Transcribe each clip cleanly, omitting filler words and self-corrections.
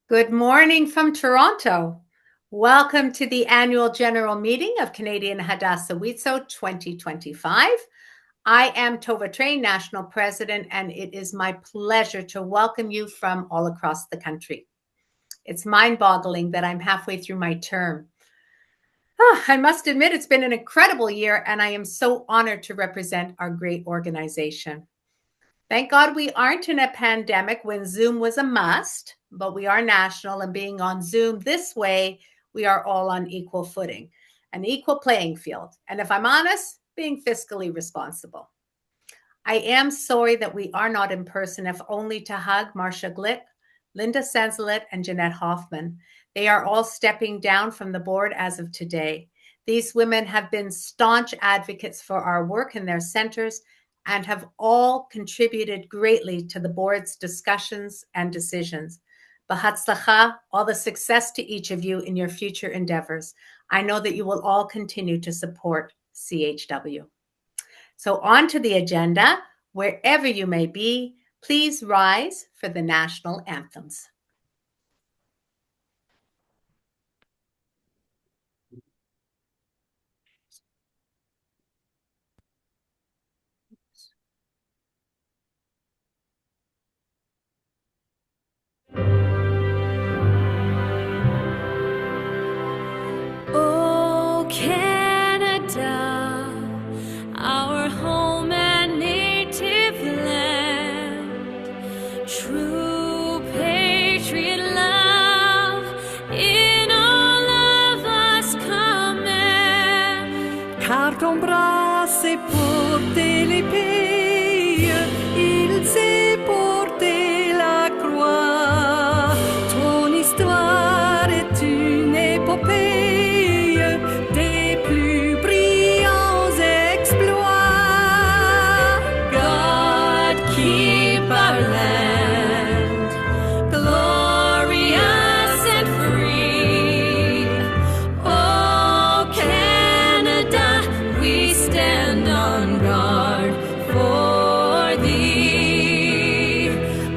Good morning from Toronto. Welcome to the annual general meeting of Canadian Hadassah-WIZO 2025. I am Tova Train, National President, and it is my pleasure to welcome you from all across the country. It's mind-boggling that I'm halfway through my term. I must admit it's been an incredible year, and I am so honored to represent our great organization. Thank God we aren't in a pandemic when Zoom was a must, but we are national, and being on Zoom this way, we are all on equal footing, an equal playing field. And if I'm honest, being fiscally responsible. I am sorry that we are not in person, if only to hug Marcia Glick, Linda Sansalit, and Jeanette Hoffman. They are all stepping down from the board as of today. These women have been staunch advocates for our work in their centers and have all contributed greatly to the board's discussions and decisions. B'hatzlacha, all the success to each of you in your future endeavors. I know that you will all continue to support CHW. So on to the agenda. Wherever you may be, please rise for the national anthems. Oh, Canada, our home and native land, true patriot love in all of us command. Car ton bras s'est porté l'épée, il s'est porté la croix. Ton histoire est une épopée des plus brillants exploits. God keep our land glorious and free. Oh, Canada, we stand on guard for thee.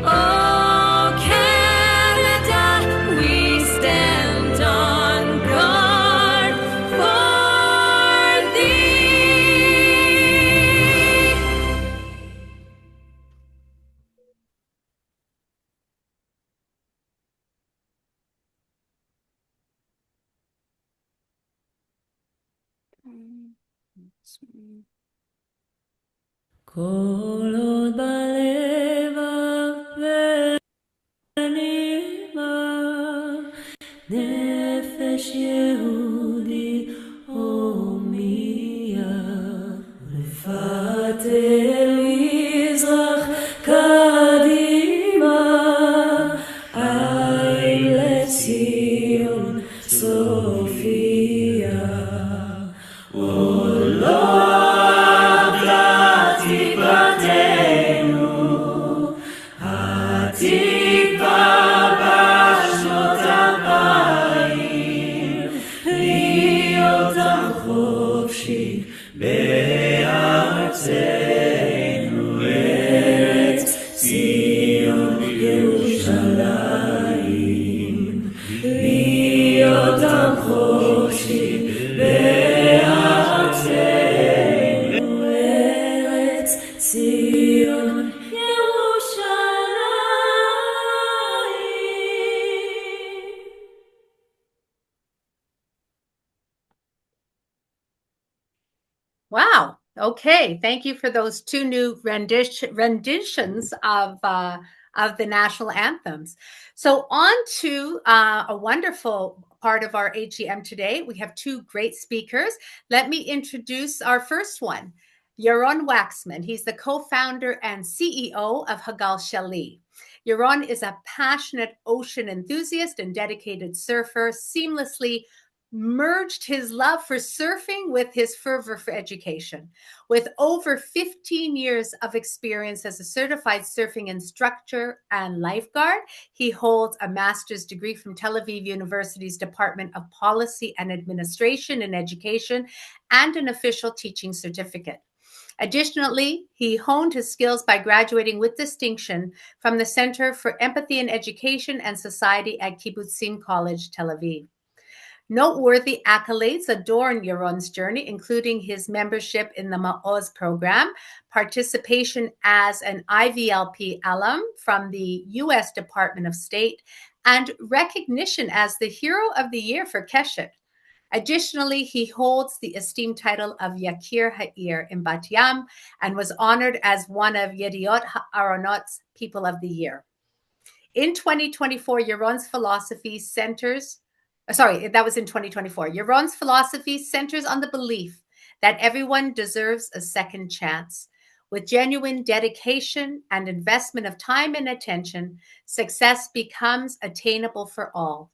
Oh, Canada, we stand on guard for thee. כל עוד בלב הפנימה נפש יהודי הומייה רפת אל מזרח קדימה עין לציון סופיה בארצנו Okay, thank you for those two new renditions of the national anthems. So on to a wonderful part of our AGM today. We have two great speakers. Let me introduce our first one, Yaron Waxman. He's the co-founder and CEO of Hagal Shali. Yaron is a passionate ocean enthusiast and dedicated surfer, seamlessly merged his love for surfing with his fervor for education. With over 15 years of experience as a certified surfing instructor and lifeguard, he holds a master's degree from Tel Aviv University's Department of Policy and Administration in Education and an official teaching certificate. Additionally, he honed his skills by graduating with distinction from the Center for Empathy in Education and Society at Kibbutzim College, Tel Aviv. Noteworthy accolades adorn Yaron's journey, including his membership in the Ma'oz program, participation as an IVLP alum from the U.S. Department of State, and recognition as the Hero of the Year for Keshet. Additionally, he holds the esteemed title of Yakir Ha'ir in Bat Yam and was honored as one of Yediot Ha'aronot's People of the Year. In 2024, Yaron's philosophy centers that was in 2024. Yaron's philosophy centers on the belief that everyone deserves a second chance. With genuine dedication and investment of time and attention, success becomes attainable for all.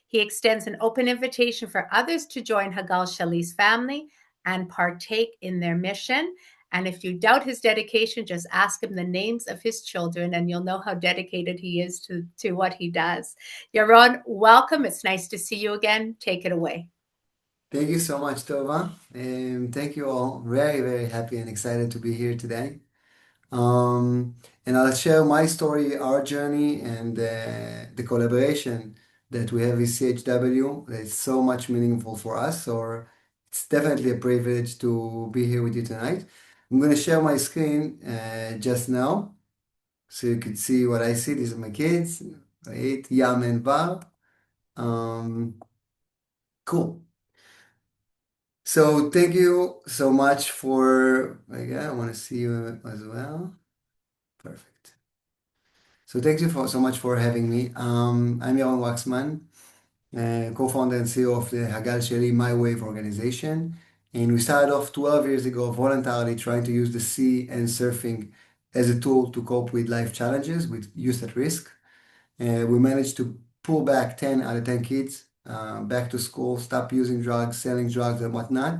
He extends an open invitation for others to join Hagal Shali's family and partake in their mission. And if you doubt his dedication, just ask him the names of his children and you'll know how dedicated he is to what he does. Yaron, welcome. It's nice to see you again. Take it away. Thank you so much, Tova. Thank you all. Very, very happy and excited to be here today. And I'll share my story, our journey, and the collaboration that we have with CHW. It's so much meaningful for us, or it's definitely a privilege to be here with you tonight. I'm going to share my screen just now, so you can see what I see. These are my kids, right? Yam and Bar. Cool. So thank you so much for, I want to see you as well. Perfect. So thank you so much for having me. I'm Yaron Waxman, co-founder and CEO of the Hagal Sheli My Wave organization. And we started off 12 years ago voluntarily trying to use the sea and surfing as a tool to cope with life challenges with youth at risk. We managed to pull back 10 out of 10 kids back to school, stop using drugs, selling drugs, and whatnot.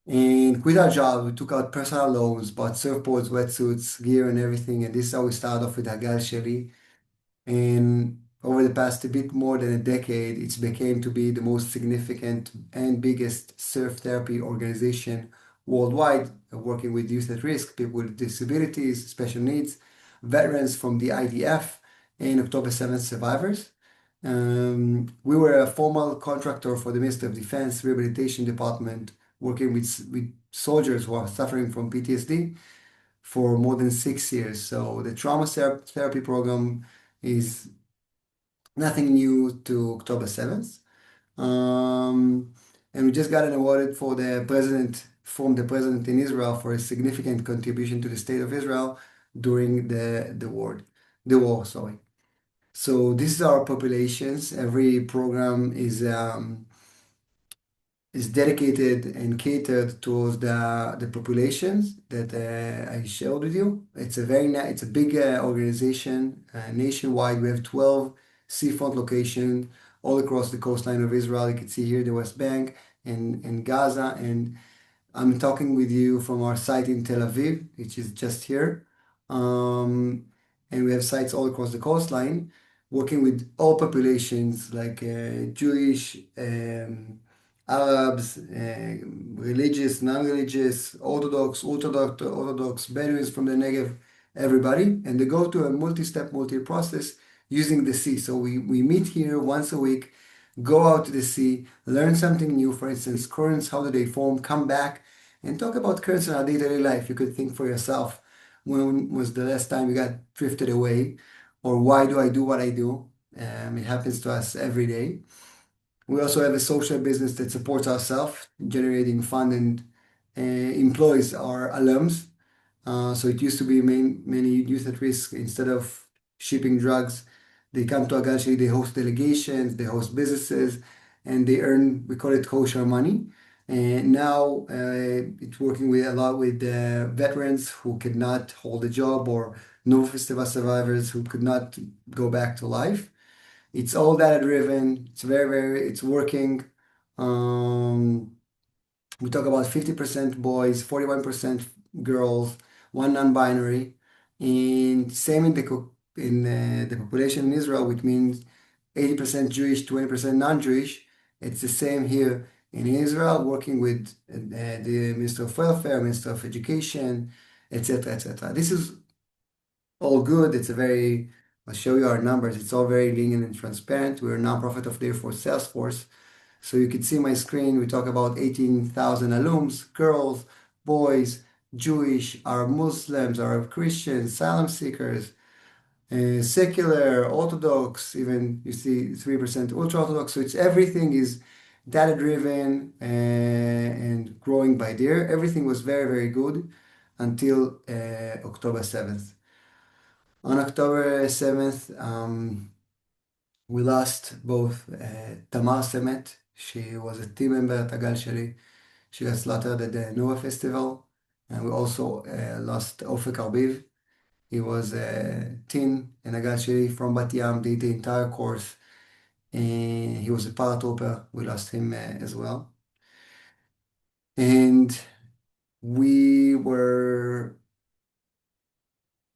And quit our job. We took out personal loans, bought surfboards, wetsuits, gear, and everything. And this is how we started off with Hagal Sheli. And over the past a bit more than a decade, it's became to be the most significant and biggest surf therapy organization worldwide, working with youth at risk, people with disabilities, special needs, veterans from the IDF, and October 7th survivors. We were a formal contractor for the Ministry of Defense Rehabilitation Department, working with soldiers who are suffering from PTSD for more than 6 years. So the trauma therapy program is nothing new to October 7th. And we just got an award from the president in Israel for a significant contribution to the state of Israel during the war, sorry. So this is our populations. Every program is dedicated and catered towards the populations that I shared with you. It's a big organization nationwide. We have 12 seafront locations all across the coastline of Israel. You can see here the West Bank and Gaza. And I'm talking with you from our site in Tel Aviv, which is just here. And we have sites all across the coastline, working with all populations like Jewish, Arabs, religious, non-religious, Orthodox, Orthodox, Bedouins from the Negev, everybody. And they go to a multi-step, multi-process using the sea. So we meet here once a week, go out to the sea, learn something new, for instance, currents, how do they form, come back, and talk about currents in our day-to-day life. You could think for yourself, when was the last time you got drifted away? Or why do I do what I do? It happens to us every day. We also have a social business that supports ourselves, generating fund employees are alums. So it used to be many youth at risk. Instead of shipping drugs, they come to Agal. They host delegations, they host businesses, and they earn, we call it kosher money. And now it's working with a lot with veterans who could not hold a job, or no festival survivors who could not go back to life. It's all data driven. It's it's working. Um, we talk about 50% boys, 41% girls, one non-binary, and same in the population in Israel, which means 80% Jewish, 20% non-Jewish. It's the same here in Israel, working with the Minister of Welfare, Minister of Education, etc., etc. This is all good. I'll show you our numbers. It's all very lean and transparent. We're a nonprofit of therefore Salesforce. So you can see my screen. We talk about 18,000 alums, girls, boys, Jewish, Arab Muslims, Arab Christians, asylum seekers, secular, Orthodox, even you see 3% ultra Orthodox. So it's everything is data driven and growing by there. Everything was very good until October 7th. On October 7th, we lost both Tamar Semet. She was a team member at Agal Sheli. She got slaughtered at the Noah Festival. And we also lost Ofek Arbiv. He was a teen in Agal Sheli from Bat Yam, did the entire course. And he was a paratrooper. We lost him as well. And we were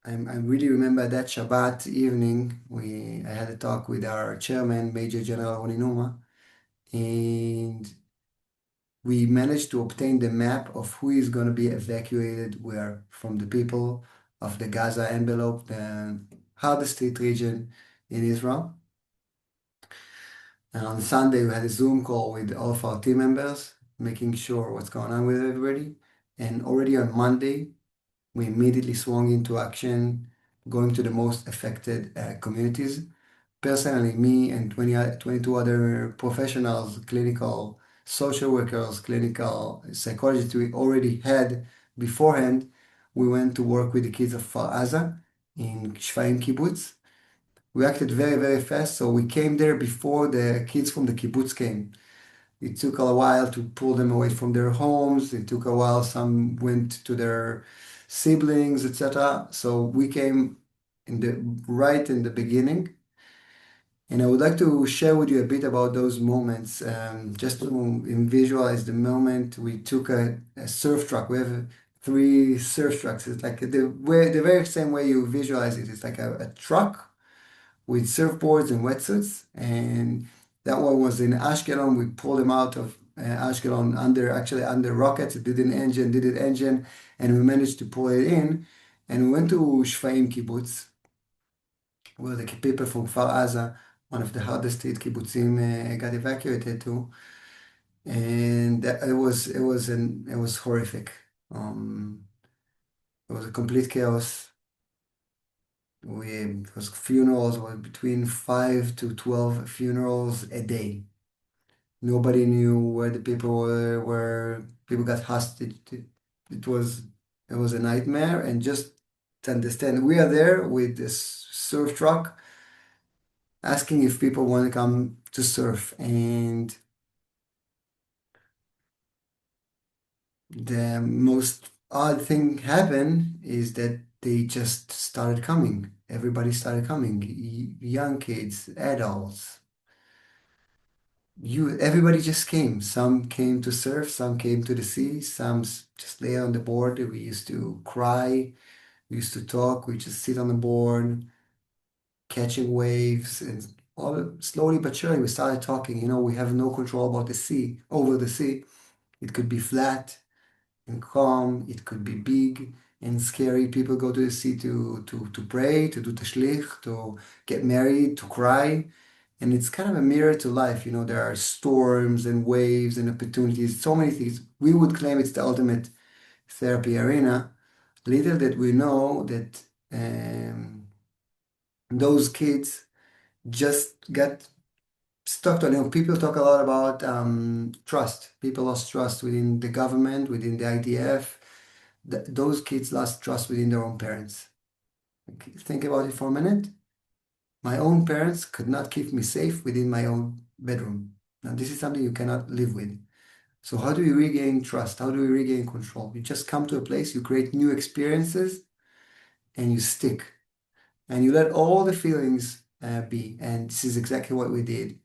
I really remember that Shabbat evening, I had a talk with our chairman, Major General Roni Numa, and we managed to obtain the map of who is going to be evacuated where from the people of the Gaza envelope, the Hadassah region in Israel. And on Sunday, we had a Zoom call with all of our team members, making sure what's going on with everybody. And already on Monday, we immediately swung into action, going to the most affected communities. Personally, me and 22 other professionals, clinical social workers, clinical psychologists we already had beforehand, we went to work with the kids of Kfar Aza in Shfaim Kibbutz. We acted very fast, so we came there before the kids from the kibbutz came. It took a while to pull them away from their homes. It took a while. Some went to their siblings, etc. So we came right in the beginning. And I would like to share with you a bit about those moments, just to visualize the moment. We took a surf truck. We have three surf trucks. It's like the very same way you visualize it. It's like a truck with surfboards and wetsuits. And that one was in Ashkelon. We pulled them out of Ashkelon under rockets. It did an engine, and we managed to pull it in. And we went to Shfaim Kibbutz, where the people from Kfar Aza, one of the hardest hit kibbutzim, got evacuated to. And it was horrific. It was a complete chaos. It was funerals, were between 5 to 12 funerals a day. Nobody knew where the people were, where people got hostage. It was a nightmare. And just to understand, we are there with this surf truck asking if people want to come to surf. And the most odd thing happened is that they just started coming. Everybody started coming. Young kids, adults. Everybody just came. Some came to surf, some came to the sea, some just lay on the board. We used to cry, we used to talk, we just sit on the board, catching waves, and all slowly but surely we started talking. We have no control about the sea, over the sea. It could be flat and calm, it could be big and scary. People go to the sea to pray, to do tashlich, to get married, to cry. And it's kind of a mirror to life. There are storms and waves and opportunities, so many things. We would claim it's the ultimate therapy arena. Little that we know that those kids just got People talk a lot about trust. People lost trust within the government, within the IDF. Those kids lost trust within their own parents. Okay, think about it for a minute. My own parents could not keep me safe within my own bedroom. Now, this is something you cannot live with. So, how do we regain trust? How do we regain control? You just come to a place, you create new experiences, and you stick. And you let all the feelings be. And this is exactly what we did.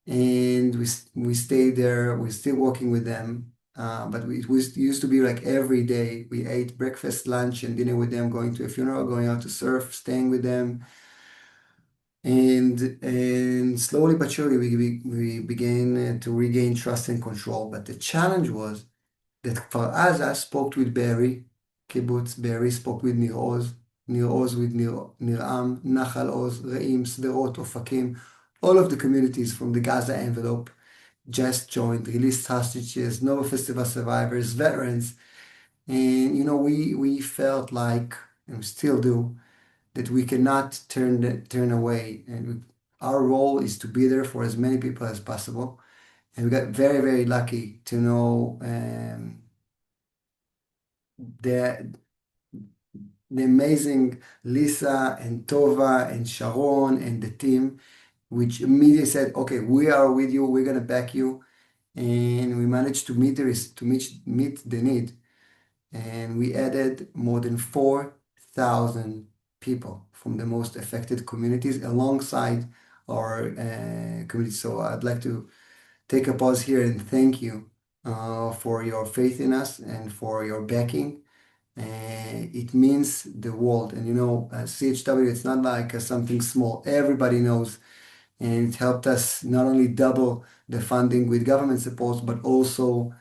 And we stayed there. We're still working with them. But it used to be like every day we ate breakfast, lunch, and dinner with them, going to a funeral, going out to surf, staying with them. And slowly but surely we began to regain trust and control. But the challenge was that Kfar Aza spoke with Be'eri, Kibbutz Be'eri spoke with Nir Oz, Nir Oz with Nir Am, Nachal Oz, Re'im, Sderot, Ofakim, all of the communities from the Gaza envelope just joined, released hostages, Nova Festival survivors, veterans. And we felt like, and we still do, that we cannot turn away. And our role is to be there for as many people as possible. And we got very, very lucky to know the the amazing Lisa and Tova and Sharon and the team, which immediately said, "Okay, we are with you. We're gonna back you." And we managed to meet the need, and we added more than 4,000 people from the most affected communities alongside our community. So I'd like to take a pause here and thank you for your faith in us and for your backing. It means the world. And CHW, it's not like something small. Everybody knows. And it helped us not only double the funding with government support, but also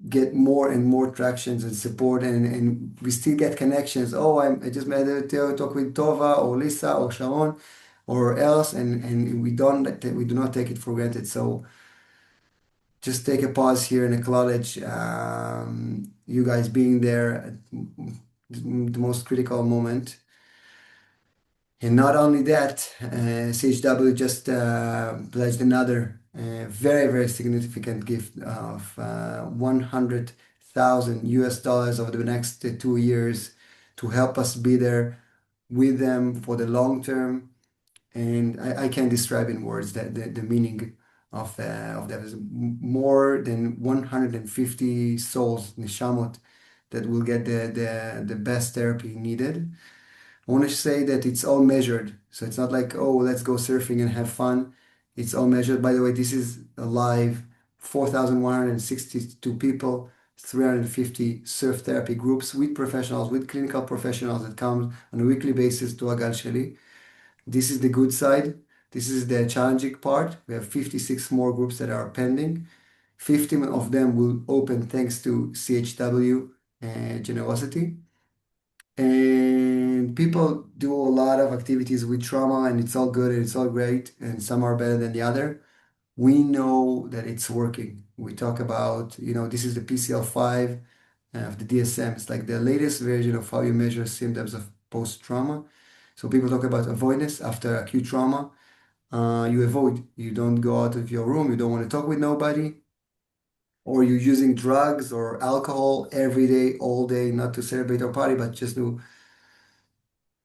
get more and more tractions and support. And we still get connections. Oh, I just made a talk with Tova or Lisa or Sharon or else. And we do not take it for granted. So just take a pause here and acknowledge you guys being there at the most critical moment. And not only that, CHW just pledged another very, very significant gift of 100,000 US dollars over the next 2 years to help us be there with them for the long term. And I can't describe in words the meaning of that. Is more than 150 souls, neshamot, that will get the best therapy needed. I want to say that it's all measured. So it's not like, oh, let's go surfing and have fun. It's all measured. By the way, this is a live 4,162 people, 350 surf therapy groups with professionals, with clinical professionals that come on a weekly basis to Agal Sheli. This is the good side. This is the challenging part. We have 56 more groups that are pending. 15 of them will open thanks to CHW generosity. And people do a lot of activities with trauma, and it's all good and it's all great, and some are better than the other. We know that it's working. We talk about, this is the PCL5 of the DSM. It's like the latest version of how you measure symptoms of post-trauma. So people talk about avoidance after acute trauma. You avoid. You don't go out of your room. You don't want to talk with nobody. Or you're using drugs or alcohol every day, all day, not to celebrate or party, but just to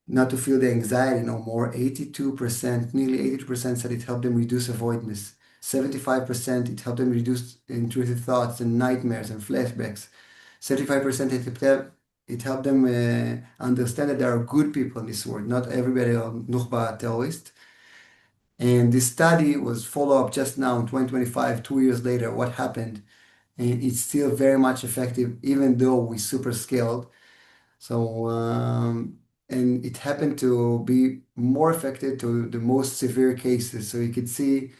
not to feel the anxiety no more. 82%, nearly 80% said it helped them reduce avoidance. 75% it helped them reduce intrusive thoughts and nightmares and flashbacks. 75% it helped them understand that there are good people in this world, not everybody are Nukhba terrorist. And this study was follow up just now in 2025, 2 years later, what happened. And it's still very much effective, even though we super scaled. So, and it happened to be more effective to the most severe cases. So you could see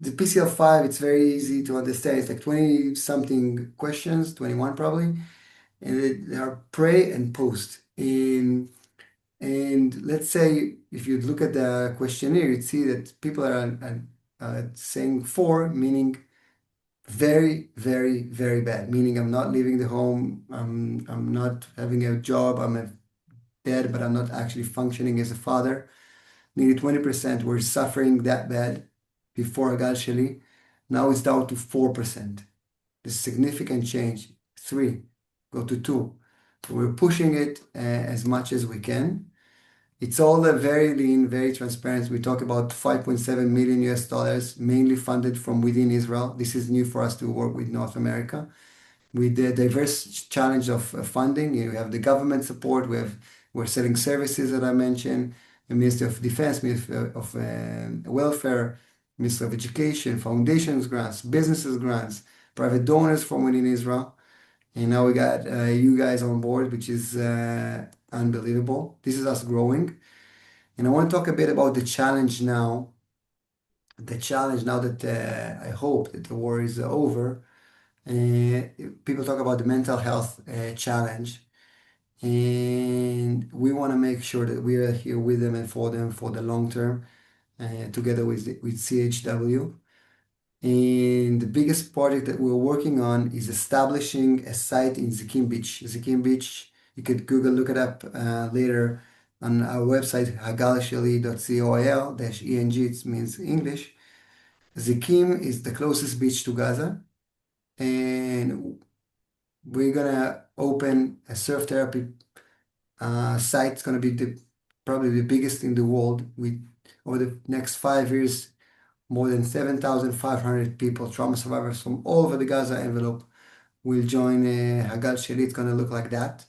the PCL5, it's very easy to understand. It's like 20 something questions, 21 probably. And they are pre and post. And let's say if you look at the questionnaire, you'd see that people are saying 4, meaning very, very, very bad, meaning I'm not leaving the home, I'm not having a job, I'm a dad, but I'm not actually functioning as a father. Nearly 20% were suffering that bad. before Hagal Sheli. Now it's down to 4%. This significant change. 3, go to 2. So we're pushing it as much as we can. It's all very lean, very transparent. We talk about 5.7 million US dollars, mainly funded from within Israel. This is new for us to work with North America. With the diverse challenge of funding, you have the government support. We're selling services that I mentioned, the Ministry of Defense, Ministry of Welfare, Ministry of Education, foundations grants, businesses grants, private donors from within Israel. And now we got you guys on board, which is unbelievable. This is us growing. And I want to talk a bit about the challenge now. The challenge now that I hope that the war is over. People talk about the mental health challenge. And we want to make sure that we are here with them and for them for the long term, together with CHW. And the biggest project that we're working on is establishing a site in Zikim Beach. Zikim Beach, you could Google, look it up later on our website, hagalsheli.coil-eng, it means English. Zikim is the closest beach to Gaza. And we're gonna open a surf therapy site. It's gonna be probably the biggest in the world. Over the next 5 years, more than 7,500 people, trauma survivors from all over the Gaza envelope, will join Hagal Sheli. It's gonna look like that.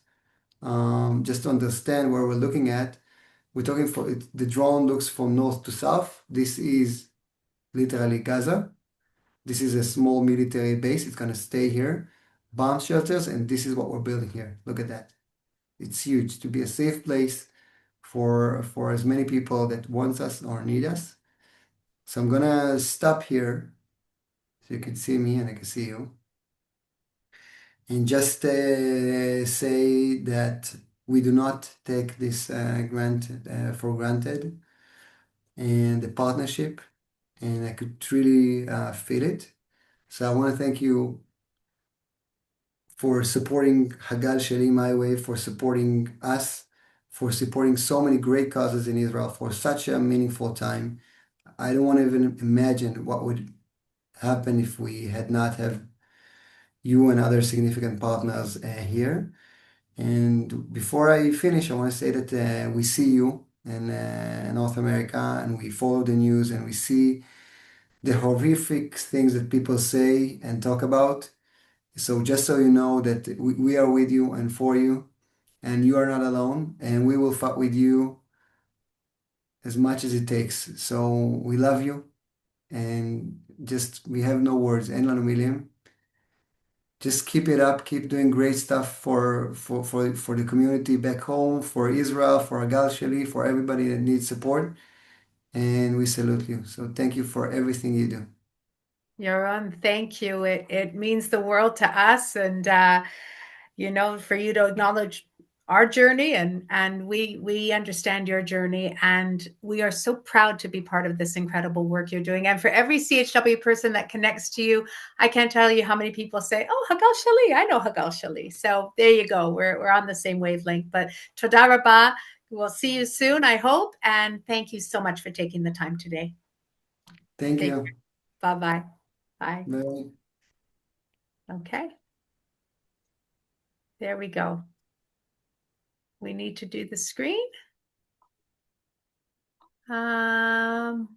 Just to understand where we're looking at, we're talking the drone looks from north to south. This is literally Gaza. This is a small military base. It's gonna stay here. Bomb shelters, and this is what we're building here. Look at that. It's huge to be a safe place for as many people that wants us or need us. So I'm gonna stop here so you can see me and I can see you. And just say that we do not take this grant for granted and the partnership, and I could really feel it. So I want to thank you for supporting Hagal Sheli My Way, for supporting us, for supporting so many great causes in Israel for such a meaningful time. I don't want to even imagine what would happen if we had not have you and other significant partners here. And before I finish, I want to say that we see you in North America, and we follow the news, and we see the horrific things that people say and talk about. So just so you know that we are with you and for you, and you are not alone, and we will fight with you as much as it takes. So we love you, and just we have no words. אין לנו מילים. Just keep it up, keep doing great stuff for the community back home, for Israel, for Hagal Sheli, for everybody that needs support. And we salute you. So thank you for everything you do. Yaron, thank you. It means the world to us, and for you to acknowledge our journey, and we understand your journey, and we are so proud to be part of this incredible work you're doing. And for every CHW person that connects to you, I can't tell you how many people say, "Oh, Hagal Sheli, I know Hagal Sheli." So there you go. We're on the same wavelength. But toda rabah. We'll see you soon, I hope, and thank you so much for taking the time today. Thank you. Bye-bye. Bye. Bye. Okay. There we go. We need to do the screen. Jen,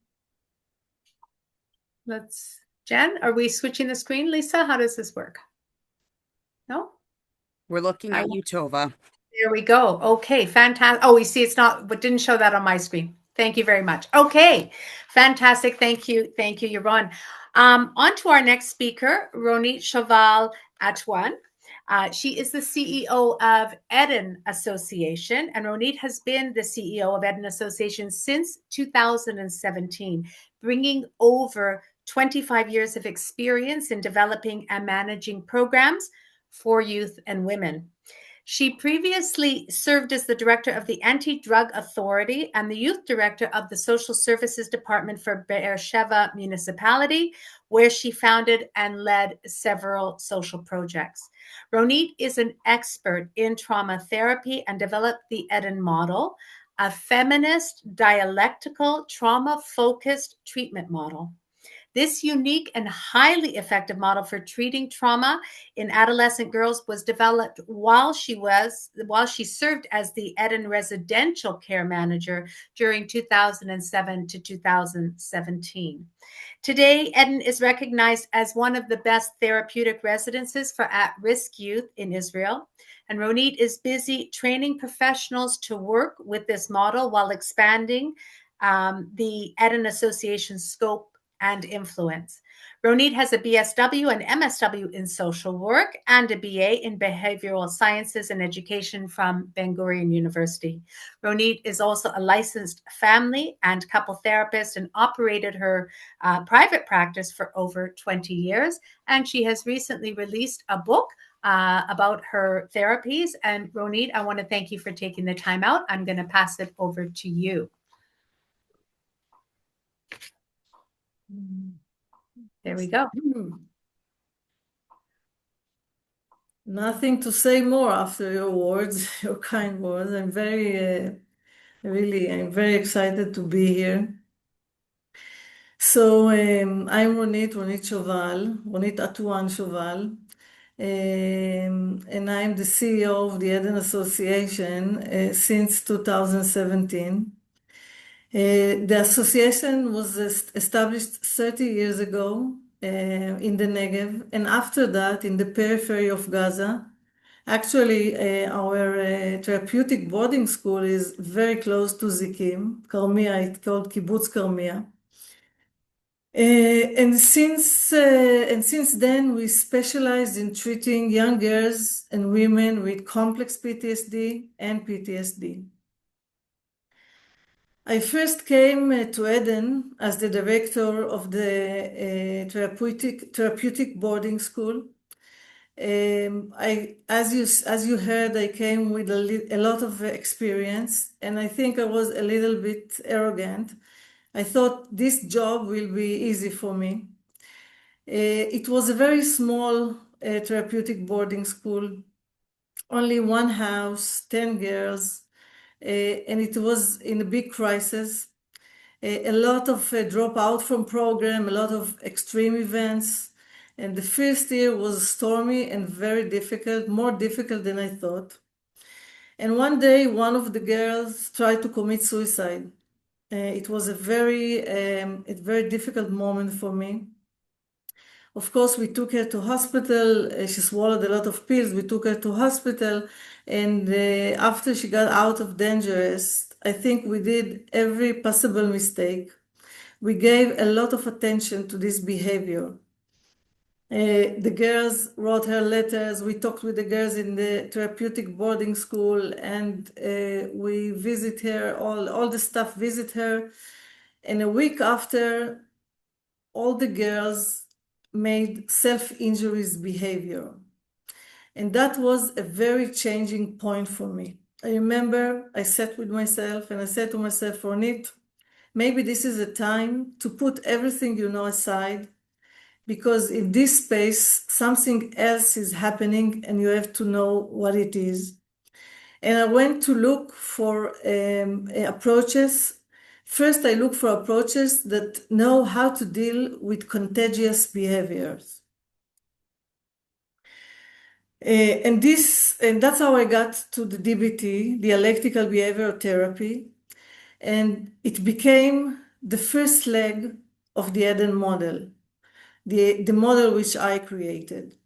are we switching the screen, Lisa? How does this work? No? We're looking at you, Tova. There we go. Okay, fantastic. Oh, we see it's not, but didn't show that on my screen. Thank you very much. Okay, fantastic. Thank you. Thank you, Yaron. On to our next speaker, Ronit Shaval Atwan. She is the CEO of Eden Association, and Ronit has been the CEO of Eden Association since 2017, bringing over 25 years of experience in developing and managing programs for youth and women. She previously served as the director of the Anti-Drug Authority and the youth director of the Social Services Department for Be'er Sheva Municipality, where she founded and led several social projects. Ronit is an expert in trauma therapy and developed the Eden model, a feminist, dialectical, trauma-focused treatment model. This unique and highly effective model for treating trauma in adolescent girls was developed while she served as the Eden Residential Care Manager during 2007 to 2017. Today, Eden is recognized as one of the best therapeutic residences for at-risk youth in Israel. And Ronit is busy training professionals to work with this model while expanding the Eden Association's scope and influence. Ronit has a BSW and MSW in social work and a BA in behavioral sciences and education from Ben Gurion University. Ronit is also a licensed family and couple therapist and operated her private practice for over 20 years. And she has recently released a book about her therapies. And Ronit, I want to thank you for taking the time out. I'm going to pass it over to you. There we go. Nothing to say more after your words, your kind words. I'm very excited to be here. So I'm Ronit Atuan Shoval, and I'm the CEO of the Eden Association since 2017. The association was established 30 years ago in the Negev, and after that in the periphery of Gaza. Actually, our therapeutic boarding school is very close to Zikim, Karmia. It's called Kibbutz Karmia. And since then, we specialized in treating young girls and women with complex PTSD and PTSD. I first came to Eden as the director of the therapeutic boarding school. As you heard, I came with a lot of experience, and I think I was a little bit arrogant. I thought this job will be easy for me. It was a very small therapeutic boarding school, only one house, 10 girls, and it was in a big crisis. A lot of dropout from program, a lot of extreme events. And the first year was stormy and very difficult, more difficult than I thought. And one day, one of the girls tried to commit suicide. It was a very difficult moment for me. Of course, we took her to hospital. She swallowed a lot of pills. We took her to hospital. And after she got out of dangerous, I think we did every possible mistake. We gave a lot of attention to this behavior. The girls wrote her letters. We talked with the girls in the therapeutic boarding school, and we visit her, all the staff visit her. And a week after, all the girls made self-injuries behavior. And that was a very changing point for me. I remember I sat with myself and I said to myself, Ronit, maybe this is a time to put everything you know aside, because in this space, something else is happening and you have to know what it is. And I went to look for approaches. First, I look for approaches that know how to deal with contagious behaviors. And that's how I got to the DBT, dialectical behavioral therapy. And it became the first leg of the Eden model, the model which I created.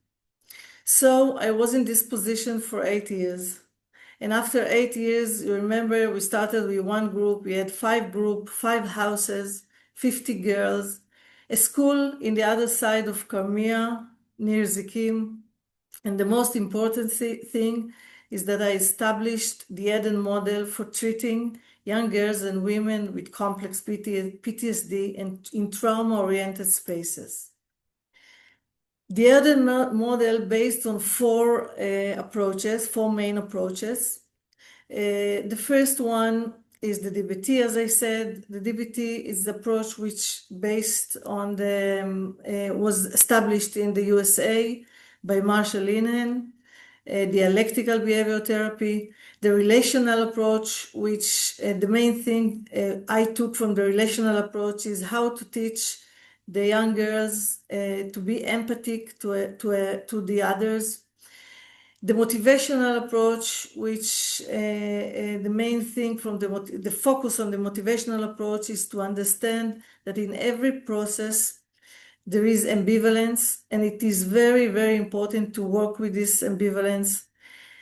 So I was in this position for 8 years. And after 8 years, you remember, we started with one group. We had 5 groups, 5 houses, 50 girls, a school in the other side of Karmia, near Zikim. And the most important thing is that I established the Eden model for treating young girls and women with complex PTSD and in trauma-oriented spaces. The Eden model based on 4 main approaches. The first one is the DBT, as I said. The DBT is the approach which based on was established in the USA by Marshall Linehan, dialectical behavioral therapy, the relational approach, which the main thing I took from the relational approach is how to teach the young girls to be empathic to the others. The motivational approach, which the main thing from the focus on the motivational approach is to understand that in every process there is ambivalence, and it is very, very important to work with this ambivalence.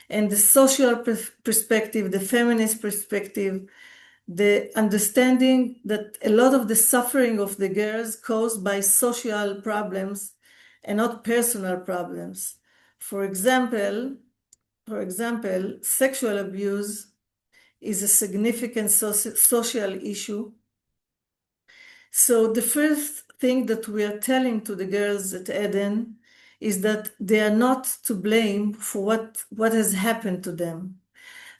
And the social perspective, the feminist perspective, the understanding that a lot of the suffering of the girls caused by social problems and not personal problems. For example, sexual abuse is a significant social issue. So the first thing that we are telling to the girls at Eden is that they are not to blame for what has happened to them.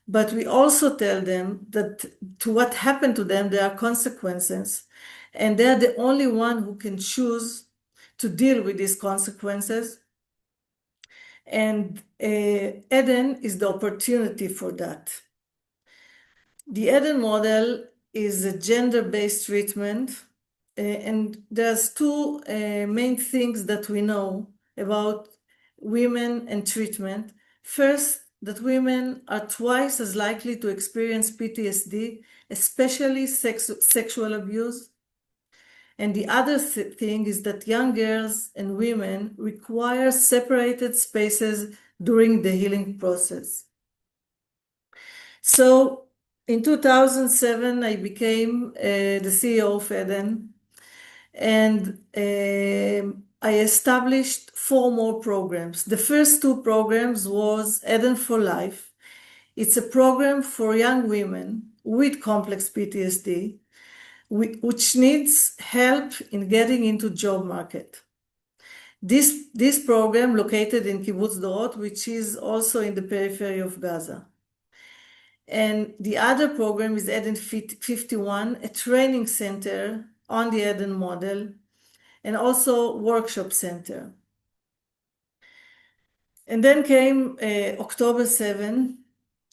But we also tell them that to what happened to them, there are consequences, and they're the only one who can choose to deal with these consequences. And Eden is the opportunity for that. The Eden model is a gender-based treatment, and there's two main things that we know about women and treatment. First, that women are twice as likely to experience PTSD, especially sexual abuse. And the other thing is that young girls and women require separated spaces during the healing process. So in 2007, I became the CEO of Eden, and I established 4 more programs. The first 2 programs was Eden for Life. It's a program for young women with complex PTSD, which needs help in getting into job market. This program located in Kibbutz Dorot, which is also in the periphery of Gaza. And the other program is Eden 51, a training center on the Eden model, and also workshop center. And then came October 7,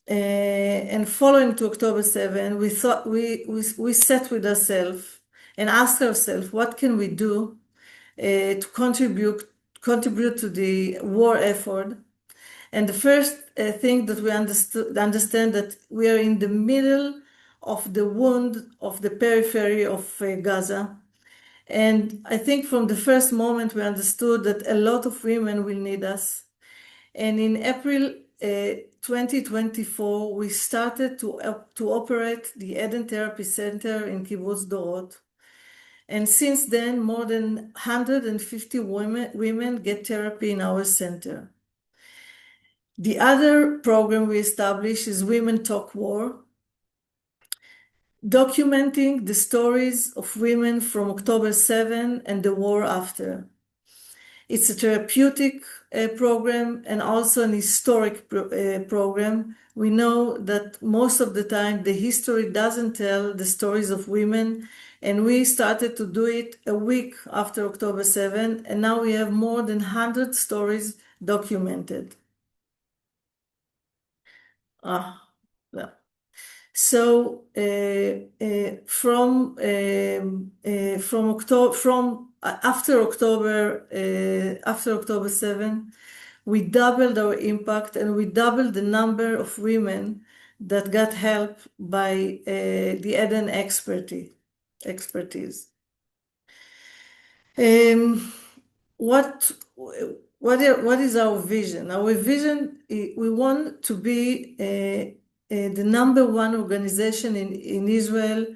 and following to October 7, we thought we sat with ourselves and asked ourselves, what can we do to contribute to the war effort? And the first thing that we understand that we are in the middle of the wound of the periphery of Gaza. And I think from the first moment we understood that a lot of women will need us. And in April 2024, we started to operate the Eden Therapy Center in Kibbutz Dorot. And since then, more than 150 women get therapy in our center. The other program we established is Women Talk War, documenting the stories of women from October 7 and the war after. It's a therapeutic program and also an historic program. We know that most of the time the history doesn't tell the stories of women, and we started to do it a week after October 7, and now we have more than 100 stories documented. Yeah. So after October 7, we doubled our impact, and we doubled the number of women that got help by the Eden expertise. What is our vision? Our vision, we want to be the #1 organization in Israel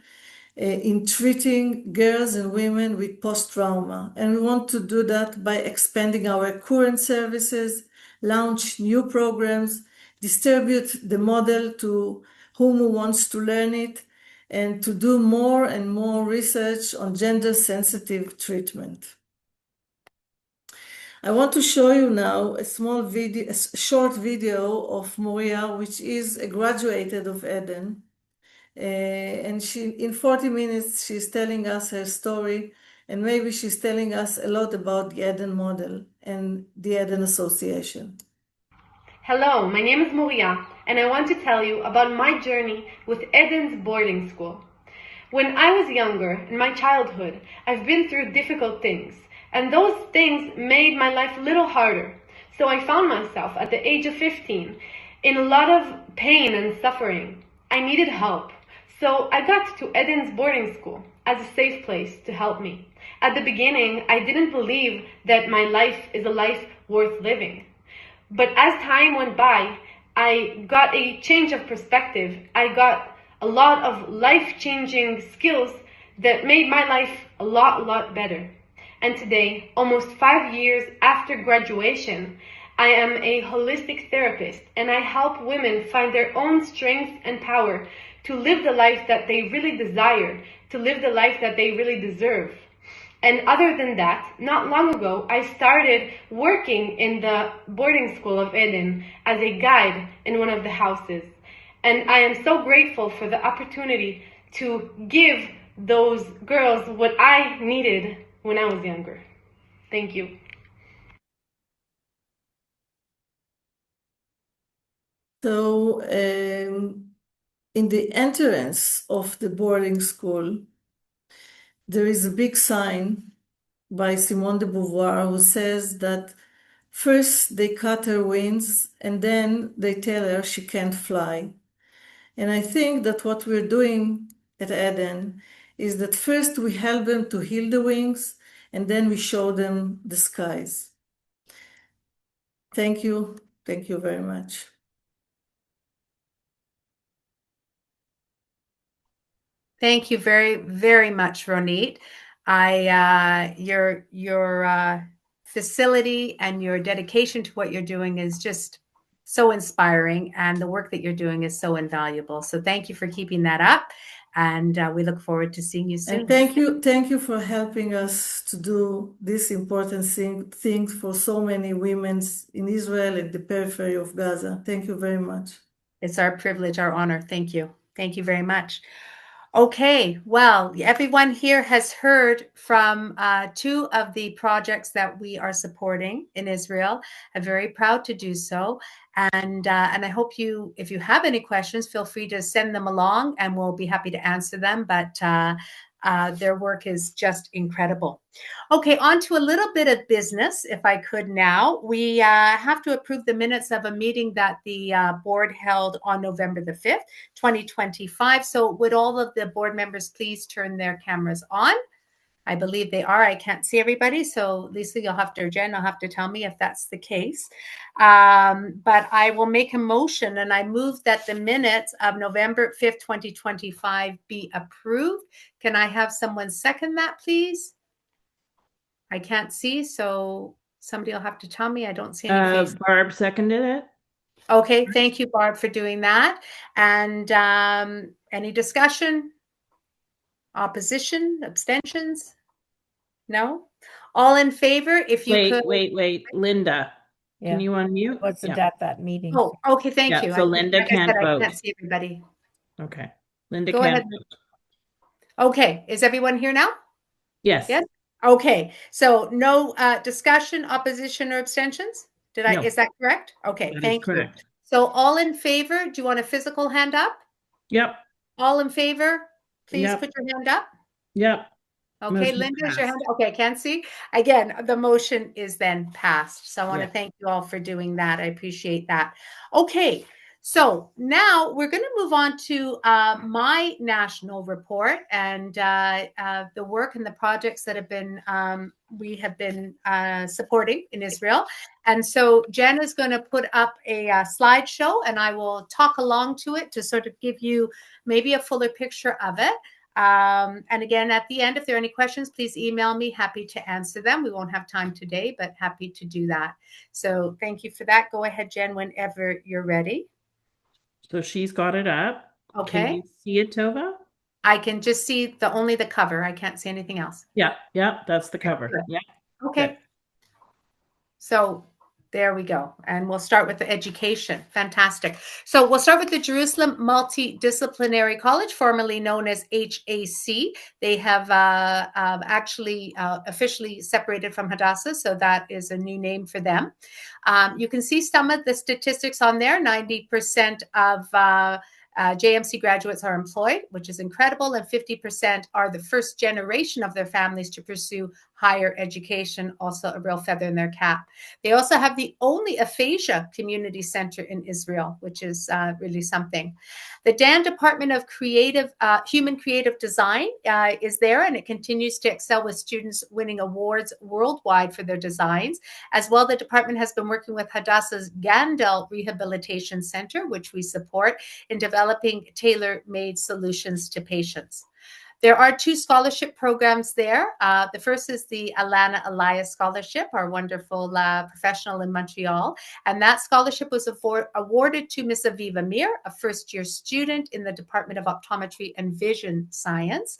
in treating girls and women with post-trauma. And we want to do that by expanding our current services, launch new programs, distribute the model to whom wants to learn it, and to do more and more research on gender-sensitive treatment. I want to show you now a short video of Moria, which is a graduated of Eden. And in 40 minutes, she's telling us her story, and maybe she's telling us a lot about the Eden model and the Eden Association. Hello, my name is Moria, and I want to tell you about my journey with Eden's boarding school. When I was younger, in my childhood, I've been through difficult things, and those things made my life a little harder. So I found myself at the age of 15 in a lot of pain and suffering. I needed help. So I got to Eden's boarding school as a safe place to help me. At the beginning, I didn't believe that my life is a life worth living. But as time went by, I got a change of perspective. I got a lot of life-changing skills that made my life a lot better. And today, almost 5 years after graduation, I am a holistic therapist, and I help women find their own strength and power to live the life that they really desire, to live the life that they really deserve. And other than that, not long ago, I started working in the boarding school of Eden as a guide in one of the houses. And I am so grateful for the opportunity to give those girls what I needed when I was younger. Thank you. So, in the entrance of the boarding school, there is a big sign by Simone de Beauvoir who says that first they cut her wings and then they tell her she can't fly. And I think that what we're doing at Eden is that first we help them to heal the wings and then we show them the skies. Thank you. Thank you very much. Thank you very much, Ronit. Your facility and your dedication to what you're doing is just so inspiring, and the work that you're doing is so invaluable. So thank you for keeping that up, and we look forward to seeing you soon. And thank you for helping us to do this important thing for so many women in Israel and the periphery of Gaza. Thank you very much. It's our privilege, our honor. Thank you. Thank you very much. Okay, well, everyone here has heard from 2 of the projects that we are supporting in Israel. I'm very proud to do so. And I hope if you have any questions, feel free to send them along and we'll be happy to answer them. But their work is just incredible. Okay, on to a little bit of business, if I could now. We have to approve the minutes of a meeting that the board held on November the 5th, 2025. So would all of the board members please turn their cameras on? I believe they are. I can't see everybody. So Lisa, Jen, you'll have to tell me if that's the case. But I will make a motion, and I move that the minutes of November 5th, 2025 be approved. Can I have someone second that, please? I can't see, so somebody will have to tell me. I don't see any face. Barb seconded it. Okay, thank you, Barb, for doing that. And any discussion? Opposition? Abstentions? No? All in favor, if you could. Wait. Linda, can you unmute? Wasn't at that meeting. Oh, okay, thank you. So Linda can't vote. I can't see everybody. Okay. Linda Go can't ahead. vote. Okay, is everyone here now? Yes. Yes? Okay, so no discussion, opposition, or abstentions? No. Is that correct? Okay, That thank is correct. you. So all in favor, do you want a physical hand up? Yep. All in favor, please Yep. put your hand up. Yep. Okay, Motion Linda's your hand. passed. Okay, I can't see. Again, the motion is then passed. So I want to Yeah. thank you all for doing that. I appreciate that. Okay, so now we're going to move on to my national report and the work and the projects that have been we have been supporting in Israel. And so Jen is going to put up a slideshow, and I will talk along to it to sort of give you maybe a fuller picture of it. And again, at the end, if there are any questions, please email me. Happy to answer them. We won't have time today, but happy to do that. So thank you for that. Go ahead, Jen, whenever you're ready. So she's got it up. Okay. Can you see it, Tova? I can just see only the cover. I can't see anything else. Yeah, that's the cover. Good. Yeah. Okay. Good. So there we go. And we'll start with the education. Fantastic. So we'll start with the Jerusalem Multidisciplinary College, formerly known as HAC. They have actually officially separated from Hadassah, so that is a new name for them. You can see some of the statistics on there. 90% of JMC graduates are employed, which is incredible, and 50% are the first generation of their families to pursue higher education, also a real feather in their cap. They also have the only aphasia community center in Israel, which is really something. The Dan Department of Human Creative Design is there, and it continues to excel with students winning awards worldwide for their designs. As well, the department has been working with Hadassah's Gandel Rehabilitation Center, which we support, in developing tailor-made solutions to patients. There are 2 scholarship programs there. The first is the Alana Elias Scholarship, our wonderful professional in Montreal. And that scholarship was awarded to Miss Aviva Mir, a first-year student in the Department of Optometry and Vision Science.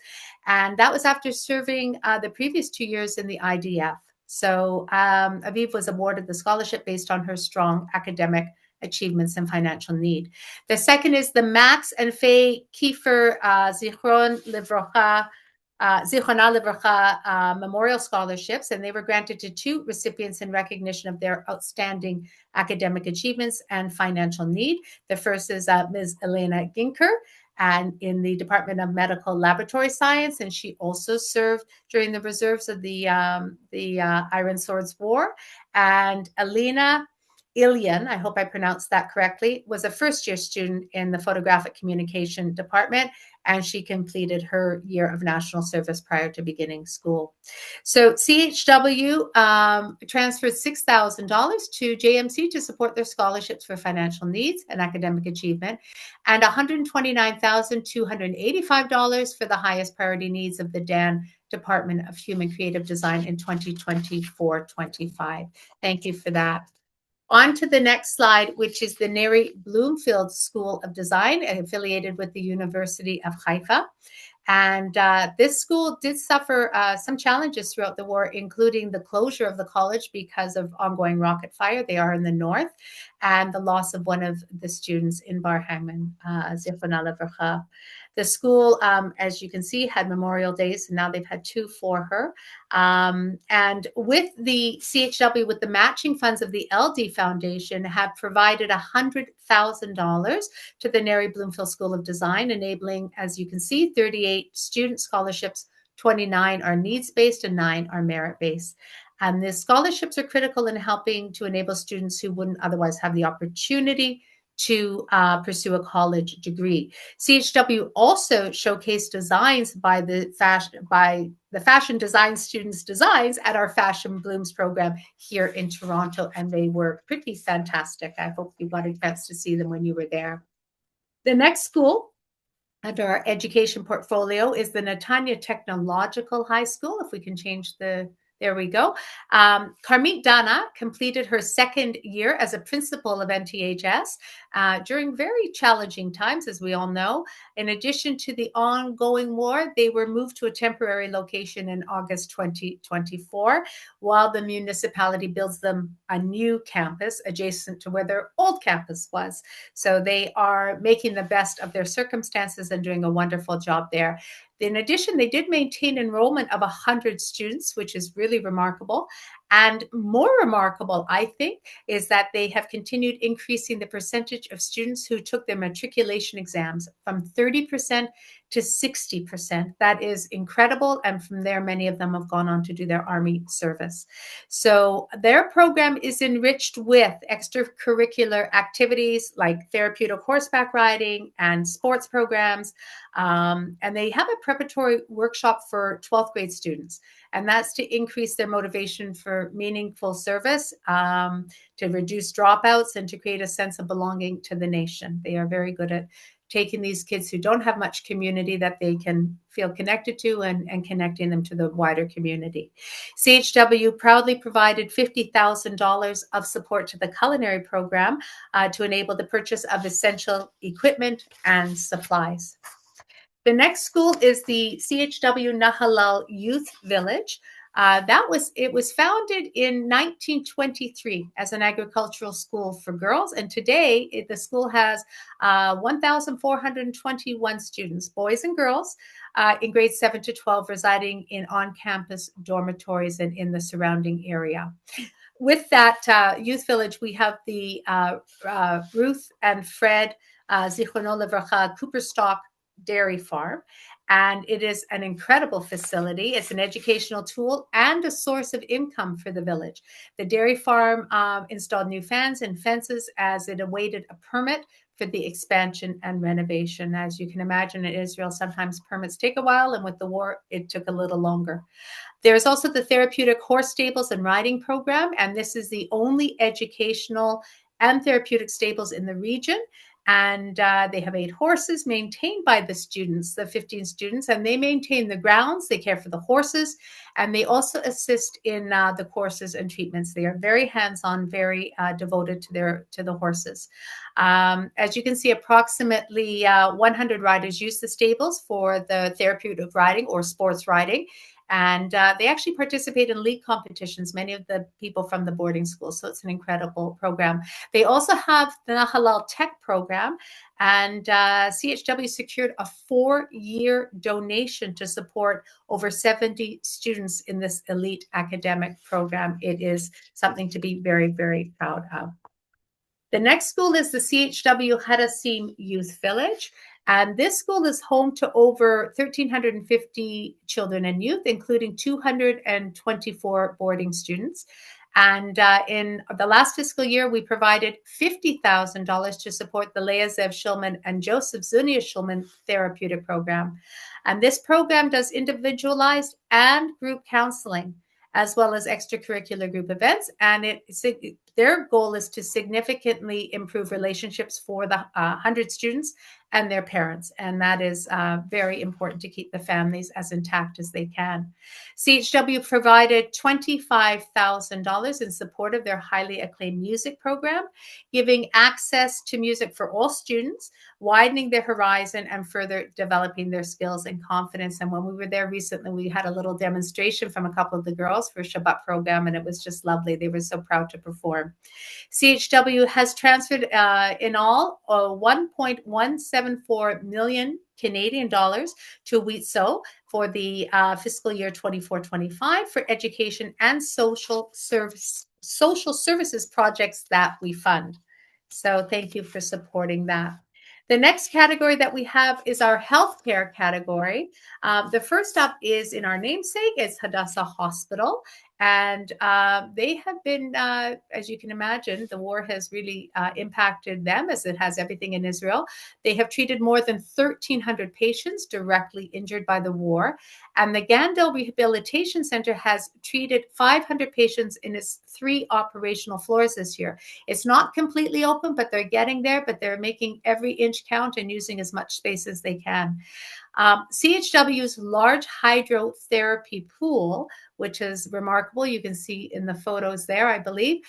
And that was after serving the previous 2 years in the IDF. So Aviv was awarded the scholarship based on her strong academic achievements and financial need. The second is the Max and Faye Kiefer Zichron Livracha Memorial Scholarships, and they were granted to 2 recipients in recognition of their outstanding academic achievements and financial need. The first is Ms. Elena Ginker, and in the Department of Medical Laboratory Science, and she also served during the reserves of the Iron Swords War. And Alina Ilian, I hope I pronounced that correctly, was a first-year student in the Photographic Communication Department, and she completed her year of national service prior to beginning school. So CHW transferred $6,000 to JMC to support their scholarships for financial needs and academic achievement, and $129,285 for the highest priority needs of the Dan Department of Human Creative Design in 2024-25. Thank you for that. On to the next slide, which is the Neri Bloomfield School of Design, affiliated with the University of Haifa. And this school did suffer some challenges throughout the war, including the closure of the college because of ongoing rocket fire. They are in the north, and the loss of one of the students in Bar Haman, Zifrona Livracha. The school, as you can see, had Memorial Days, and now they've had 2 for her. And with the CHW, with the matching funds of the LD Foundation, have provided $100,000 to the Neri Bloomfield School of Design, enabling, as you can see, 38 student scholarships. 29 are needs-based and 9 are merit-based. And the scholarships are critical in helping to enable students who wouldn't otherwise have the opportunity to pursue a college degree. CHW also showcased designs by the fashion design students' designs at our Fashion Blooms program here in Toronto, and they were pretty fantastic. I hope you got a chance to see them when you were there. The next school under our education portfolio is the Netanya Technological High School. If we can change there we go. Karmit Dana completed her 2nd year as a principal of NTHS during very challenging times, as we all know. In addition to the ongoing war, they were moved to a temporary location in August 2024, while the municipality builds them a new campus adjacent to where their old campus was. So they are making the best of their circumstances and doing a wonderful job there. In addition, they did maintain enrollment of 100 students, which is really remarkable. And more remarkable, I think, is that they have continued increasing the percentage of students who took their matriculation exams from 30% to 60%. That is incredible. And from there, many of them have gone on to do their Army service. So their program is enriched with extracurricular activities like therapeutic horseback riding and sports programs. And they have a preparatory workshop for 12th grade students. And that's to increase their motivation for meaningful service, to reduce dropouts, and to create a sense of belonging to the nation. They are very good at taking these kids who don't have much community that they can feel connected to and connecting them to the wider community. CHW proudly provided $50,000 of support to the culinary program to enable the purchase of essential equipment and supplies. The next school is the CHW Nahalal Youth Village. It was founded in 1923 as an agricultural school for girls, and today the school has 1,421 students, boys and girls, in grades 7 to 12, residing in on-campus dormitories and in the surrounding area. With that youth village, we have the Ruth and Fred Zichrono Livracha Cooperstock Dairy Farm. And it is an incredible facility. It's an educational tool and a source of income for the village. The dairy farm installed new fans and fences as it awaited a permit for the expansion and renovation. As you can imagine, in Israel, sometimes permits take a while, and with the war, it took a little longer. There's also the therapeutic horse stables and riding program, and this is the only educational and therapeutic stables in the region. And they have 8 horses maintained by the students, the 15 students, and they maintain the grounds, they care for the horses, and they also assist in the courses and treatments. They are very hands-on, very devoted to the horses. As you can see, approximately 100 riders use the stables for the therapeutic riding or sports riding. And they actually participate in league competitions, many of the people from the boarding school. So it's an incredible program. They also have the Nahalal Tech program. And CHW secured a 4-year donation to support over 70 students in this elite academic program. It is something to be very, very proud of. The next school is the CHW Hadassah Youth Village. And this school is home to over 1,350 children and youth, including 224 boarding students. And in the last fiscal year, we provided $50,000 to support the Leah Zev Shulman and Joseph Zunia Shulman therapeutic program. And this program does individualized and group counseling, as well as extracurricular group events. And their goal is to significantly improve relationships for the 100 students and their parents. And that is very important to keep the families as intact as they can. CHW provided $25,000 in support of their highly acclaimed music program, giving access to music for all students, widening their horizon and further developing their skills and confidence. And when we were there recently, we had a little demonstration from a couple of the girls for a Shabbat program, and it was just lovely. They were so proud to perform. CHW has transferred in all 1.174 million Canadian dollars to WIZO for the fiscal year 24-25 for education and social services projects that we fund. So thank you for supporting that. The next category that we have is our healthcare category. The first up is in our namesake, it's Hadassah Hospital. And they have been, as you can imagine, the war has really impacted them, as it has everything in Israel. They have treated more than 1,300 patients directly injured by the war. And the Gandel Rehabilitation Center has treated 500 patients in its 3 operational floors this year. It's not completely open, but they're getting there, but they're making every inch count and using as much space as they can. CHW's large hydrotherapy pool, which is remarkable, you can see in the photos there, I believe,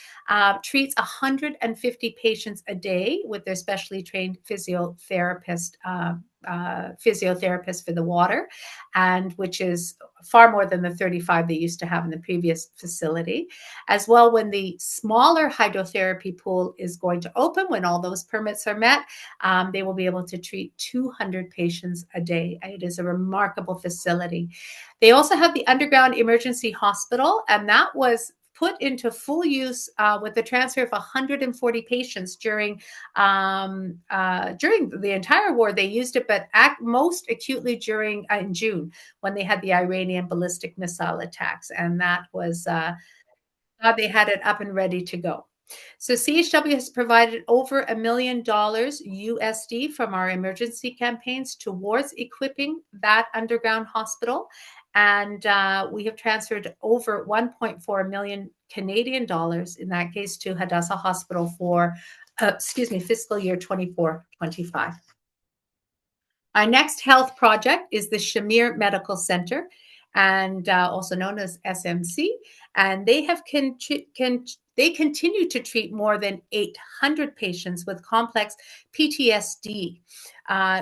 treats 150 patients a day with their specially trained physiotherapist for the water, and which is far more than the 35 they used to have in the previous facility. As well, when the smaller hydrotherapy pool is going to open, when all those permits are met, they will be able to treat 200 patients a day. It is a remarkable facility. They also have the underground emergency hospital, and that was put into full use with the transfer of 140 patients during the entire war. They used it, but most acutely during in June, when they had the Iranian ballistic missile attacks, and that was they had it up and ready to go. So CHW has provided over $1 million USD from our emergency campaigns towards equipping that underground hospital. And we have transferred over 1.4 million Canadian dollars, in that case, to Hadassah Hospital for, fiscal year 24-25. Our next health project is the Shamir Medical Center, and also known as SMC. And they have they continue to treat more than 800 patients with complex PTSD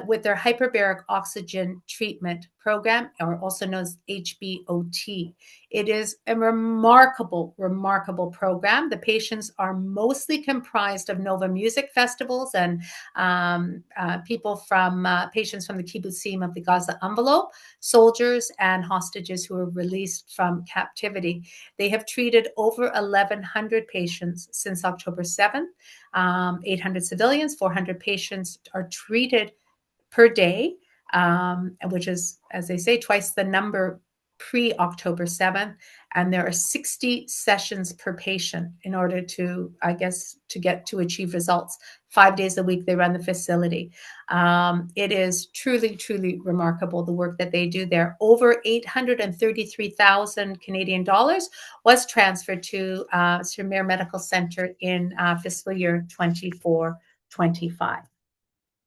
with their hyperbaric oxygen treatment program, or also known as HBOT. It is a remarkable, remarkable program. The patients are mostly comprised of Nova Music festivals and patients from the kibbutzim of the Gaza envelope, soldiers and hostages who were released from captivity. They have treated over 1,100 patients since October 7th. 800 civilians, 400 patients are treated per day, which is, as they say, twice the number pre-October 7th. And there are 60 sessions per patient in order to achieve results. 5 days a week, they run the facility. It is truly, truly remarkable, the work that they do there. Over 833,000 Canadian dollars was transferred to Shamir Medical Center in fiscal year 24-25.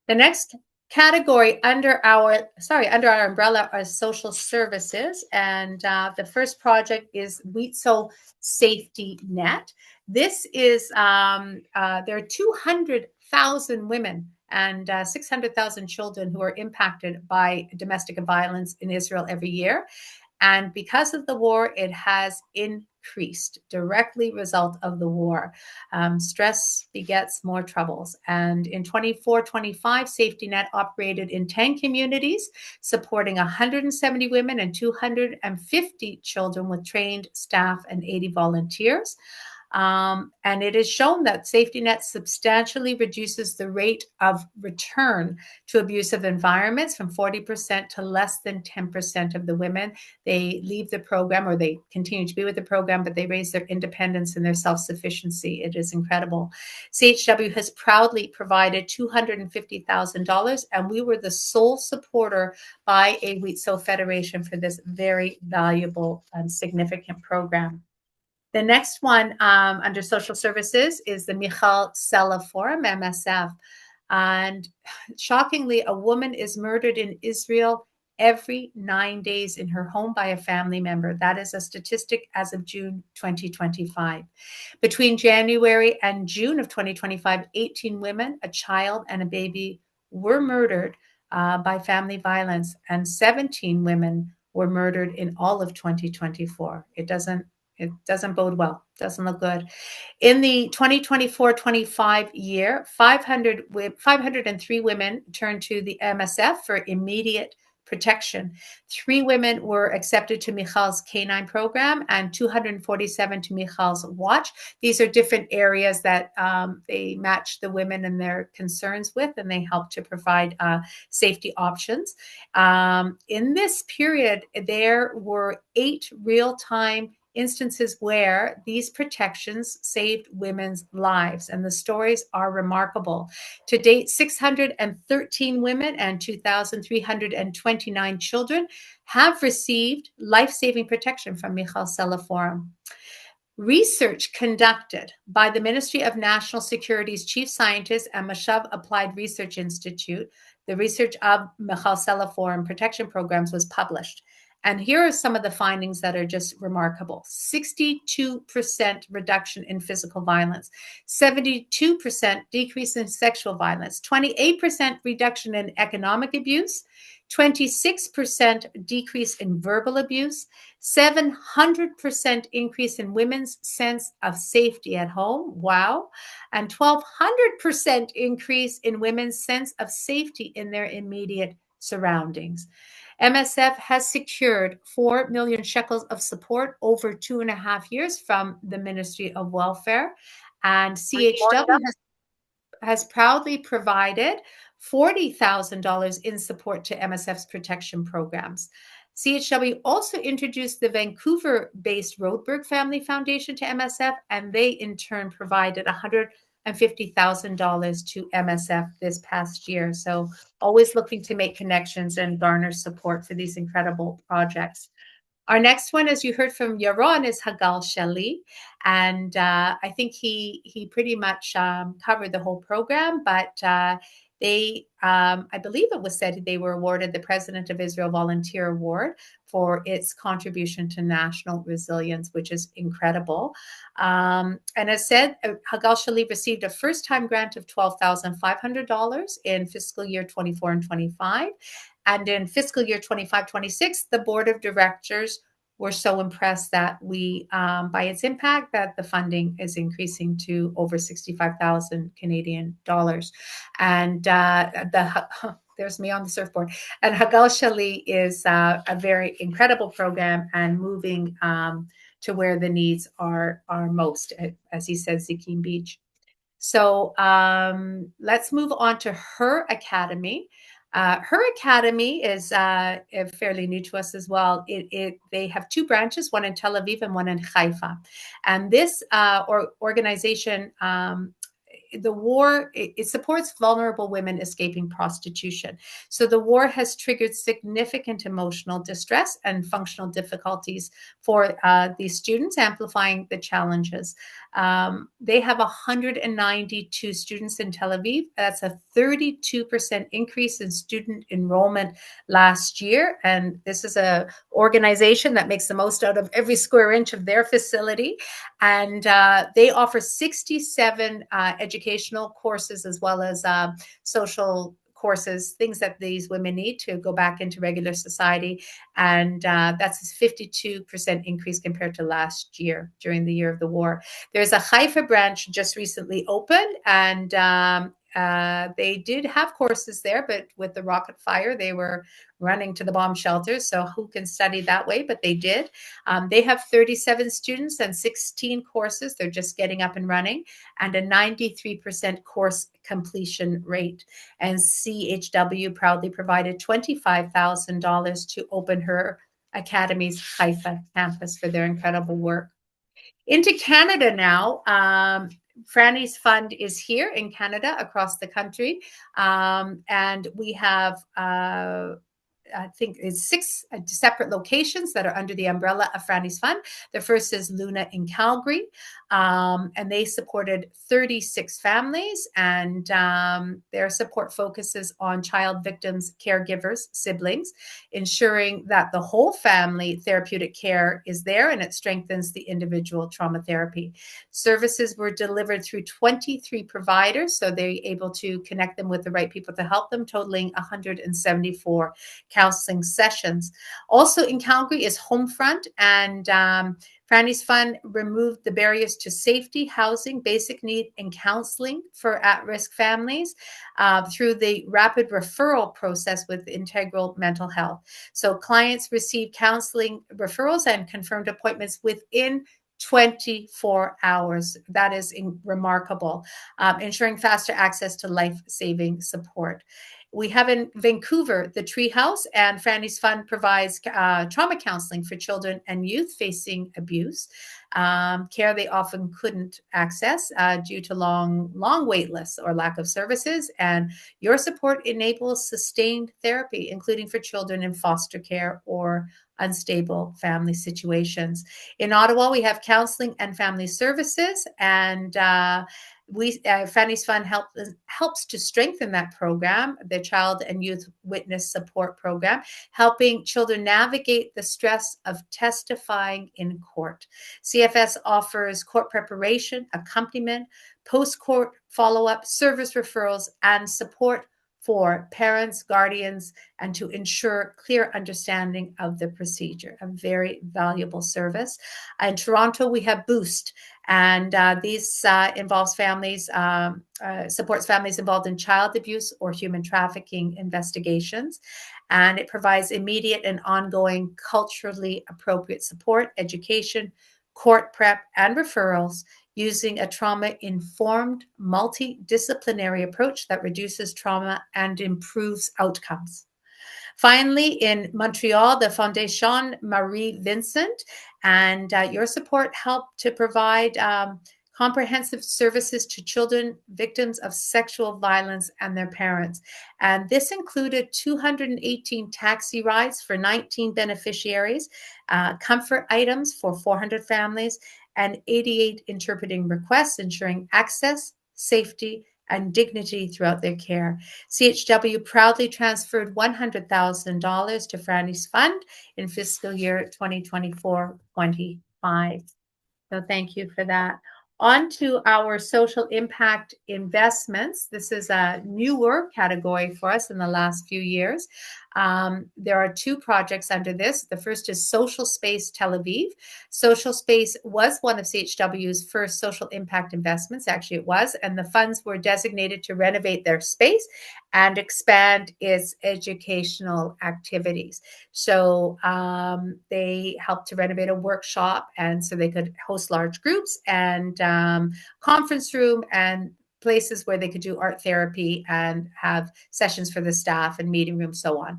The next category under our umbrella are social services, and the first project is WIZO Safety Net. This is there are 200,000 women and 600,000 children who are impacted by domestic violence in Israel every year. And because of the war, it has increased, directly result of the war. Stress begets more troubles. And in 24-25, Safety Net operated in 10 communities, supporting 170 women and 250 children with trained staff and 80 volunteers. And it is shown that Safety Net substantially reduces the rate of return to abusive environments from 40% to less than 10% of the women. They leave the program, or they continue to be with the program, but they raise their independence and their self-sufficiency. It is incredible. CHW has proudly provided $250,000, and we were the sole supporter by a WIZO Federation for this very valuable and significant program. The next one under social services is the Michal Sela Forum, MSF. And shockingly, a woman is murdered in Israel every 9 days in her home by a family member. That is a statistic as of June 2025. Between January and June of 2025, 18 women, a child, and a baby were murdered by family violence, and 17 women were murdered in all of 2024. It doesn't bode well. Doesn't look good. In the 2024-25 year, 503 women turned to the MSF for immediate protection. 3 women were accepted to Michal's K9 program and 247 to Michal's Watch. These are different areas that they match the women and their concerns with, and they help to provide safety options. In this period, there were 8 real-time instances where these protections saved women's lives, and the stories are remarkable. To date, 613 women and 2,329 children have received life-saving protection from Michal Sela Forum. Research conducted by the Ministry of National Security's chief scientist and Mashav Applied Research Institute, the research of Michal Sela Forum protection programs, was published. And here are some of the findings that are just remarkable. 62% reduction in physical violence, 72% decrease in sexual violence, 28% reduction in economic abuse, 26% decrease in verbal abuse, 700% increase in women's sense of safety at home. Wow. And 1,200% increase in women's sense of safety in their immediate surroundings. MSF has secured 4 million shekels of support over 2.5 years from the Ministry of Welfare, and CHW has proudly provided $40,000 in support to MSF's protection programs. CHW also introduced the Vancouver-based Roadberg Family Foundation to MSF, and they in turn provided $150,000 to MSF this past year. So always looking to make connections and garner support for these incredible projects. Our next one, as you heard from Yaron, is Hagal Shali. And I think he pretty much covered the whole program, but They, I believe it was said they were awarded the President of Israel Volunteer Award for its contribution to national resilience, which is incredible. And as said, Hagal Shali received a first-time grant of $12,500 in fiscal year 24 and 25. And in fiscal year 25-26, the board of directors were so impressed that we, by its impact, that the funding is increasing to over 65,000 Canadian dollars. And there's me on the surfboard. And Hagal Shali is a very incredible program and moving to where the needs are most, as he said, Zikim Beach. So let's move on to her academy. Her academy is fairly new to us as well. They have two branches, one in Tel Aviv and one in Haifa. And this organization, the war, it supports vulnerable women escaping prostitution. So the war has triggered significant emotional distress and functional difficulties for these students, amplifying the challenges. They have 192 students in Tel Aviv. That's a 32% increase in student enrollment last year. And this is an organization that makes the most out of every square inch of their facility. And they offer 67 educational courses as well as social courses, things that these women need to go back into regular society. And that's a 52% increase compared to last year during the year of the war. There's a Haifa branch just recently opened, and they did have courses there, but with the rocket fire, they were running to the bomb shelters. So who can study that way? But they did. They have 37 students and 16 courses. They're just getting up and running, and a 93% course completion rate. And CHW proudly provided $25,000 to open her academy's Haifa campus for their incredible work. Into Canada now. Franny's Fund is here in Canada, across the country. And we have, I think it's 6 separate locations that are under the umbrella of Franny's Fund. The first is Luna in Calgary, and they supported 36 families, and their support focuses on child victims, caregivers, siblings, ensuring that the whole family therapeutic care is there and it strengthens the individual trauma therapy. Services were delivered through 23 providers, so they're able to connect them with the right people to help them, totaling 174 counseling sessions. Also in Calgary is Homefront, and Franny's Fund removed the barriers to safety, housing, basic need, and counseling for at-risk families through the rapid referral process with Integral Mental Health. So clients receive counseling referrals and confirmed appointments within 24 hours. That is remarkable, ensuring faster access to life-saving support. We have in Vancouver, the Treehouse, and Franny's Fund provides trauma counseling for children and youth facing abuse, care they often couldn't access due to long wait lists or lack of services. And your support enables sustained therapy, including for children in foster care or unstable family situations. In Ottawa, we have counseling and family services, and Franny's Fund helps to strengthen that program, the Child and Youth Witness Support Program, helping children navigate the stress of testifying in court. CFS offers court preparation, accompaniment, post-court follow-up, service referrals, and support for parents, guardians, and to ensure clear understanding of the procedure. A very valuable service. In Toronto, we have Boost, and these involves families, supports families involved in child abuse or human trafficking investigations. And it provides immediate and ongoing culturally appropriate support, education, court prep, and referrals, using a trauma-informed, multidisciplinary approach that reduces trauma and improves outcomes. Finally, in Montreal, the Fondation Marie Vincent and your support helped to provide comprehensive services to children victims of sexual violence and their parents. And this included 218 taxi rides for 19 beneficiaries, comfort items for 400 families, and 88 interpreting requests, ensuring access, safety, and dignity throughout their care. CHW proudly transferred $100,000 to Franny's Fund in fiscal year 2024-25. So thank you for that. On to our social impact investments. This is a newer category for us in the last few years. There are two projects under this. The first is Social Space Tel Aviv. Social Space was one of CHW's first social impact investments. Actually, it was, and the funds were designated to renovate their space and expand its educational activities. So they helped to renovate a workshop, and so they could host large groups and conference room and places where they could do art therapy and have sessions for the staff and meeting rooms, so on.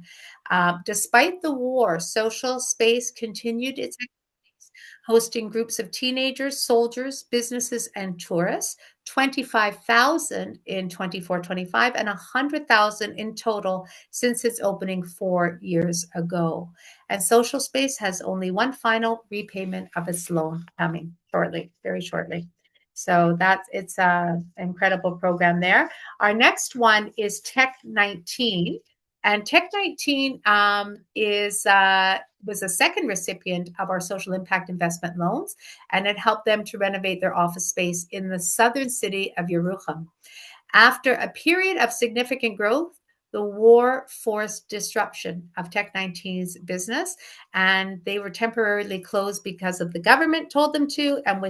Despite the war, Social Space continued its activities, hosting groups of teenagers, soldiers, businesses, and tourists, 25,000 in 24-25 and 100,000 in total since its opening 4 years ago. And Social Space has only one final repayment of its loan coming shortly, very shortly. So it's an incredible program there. Our next one is Tech 19. And Tech 19 was a second recipient of our social impact investment loans, and it helped them to renovate their office space in the southern city of Yerucham. After a period of significant growth, the war forced disruption of Tech 19's business, and they were temporarily closed because of the government told them to, and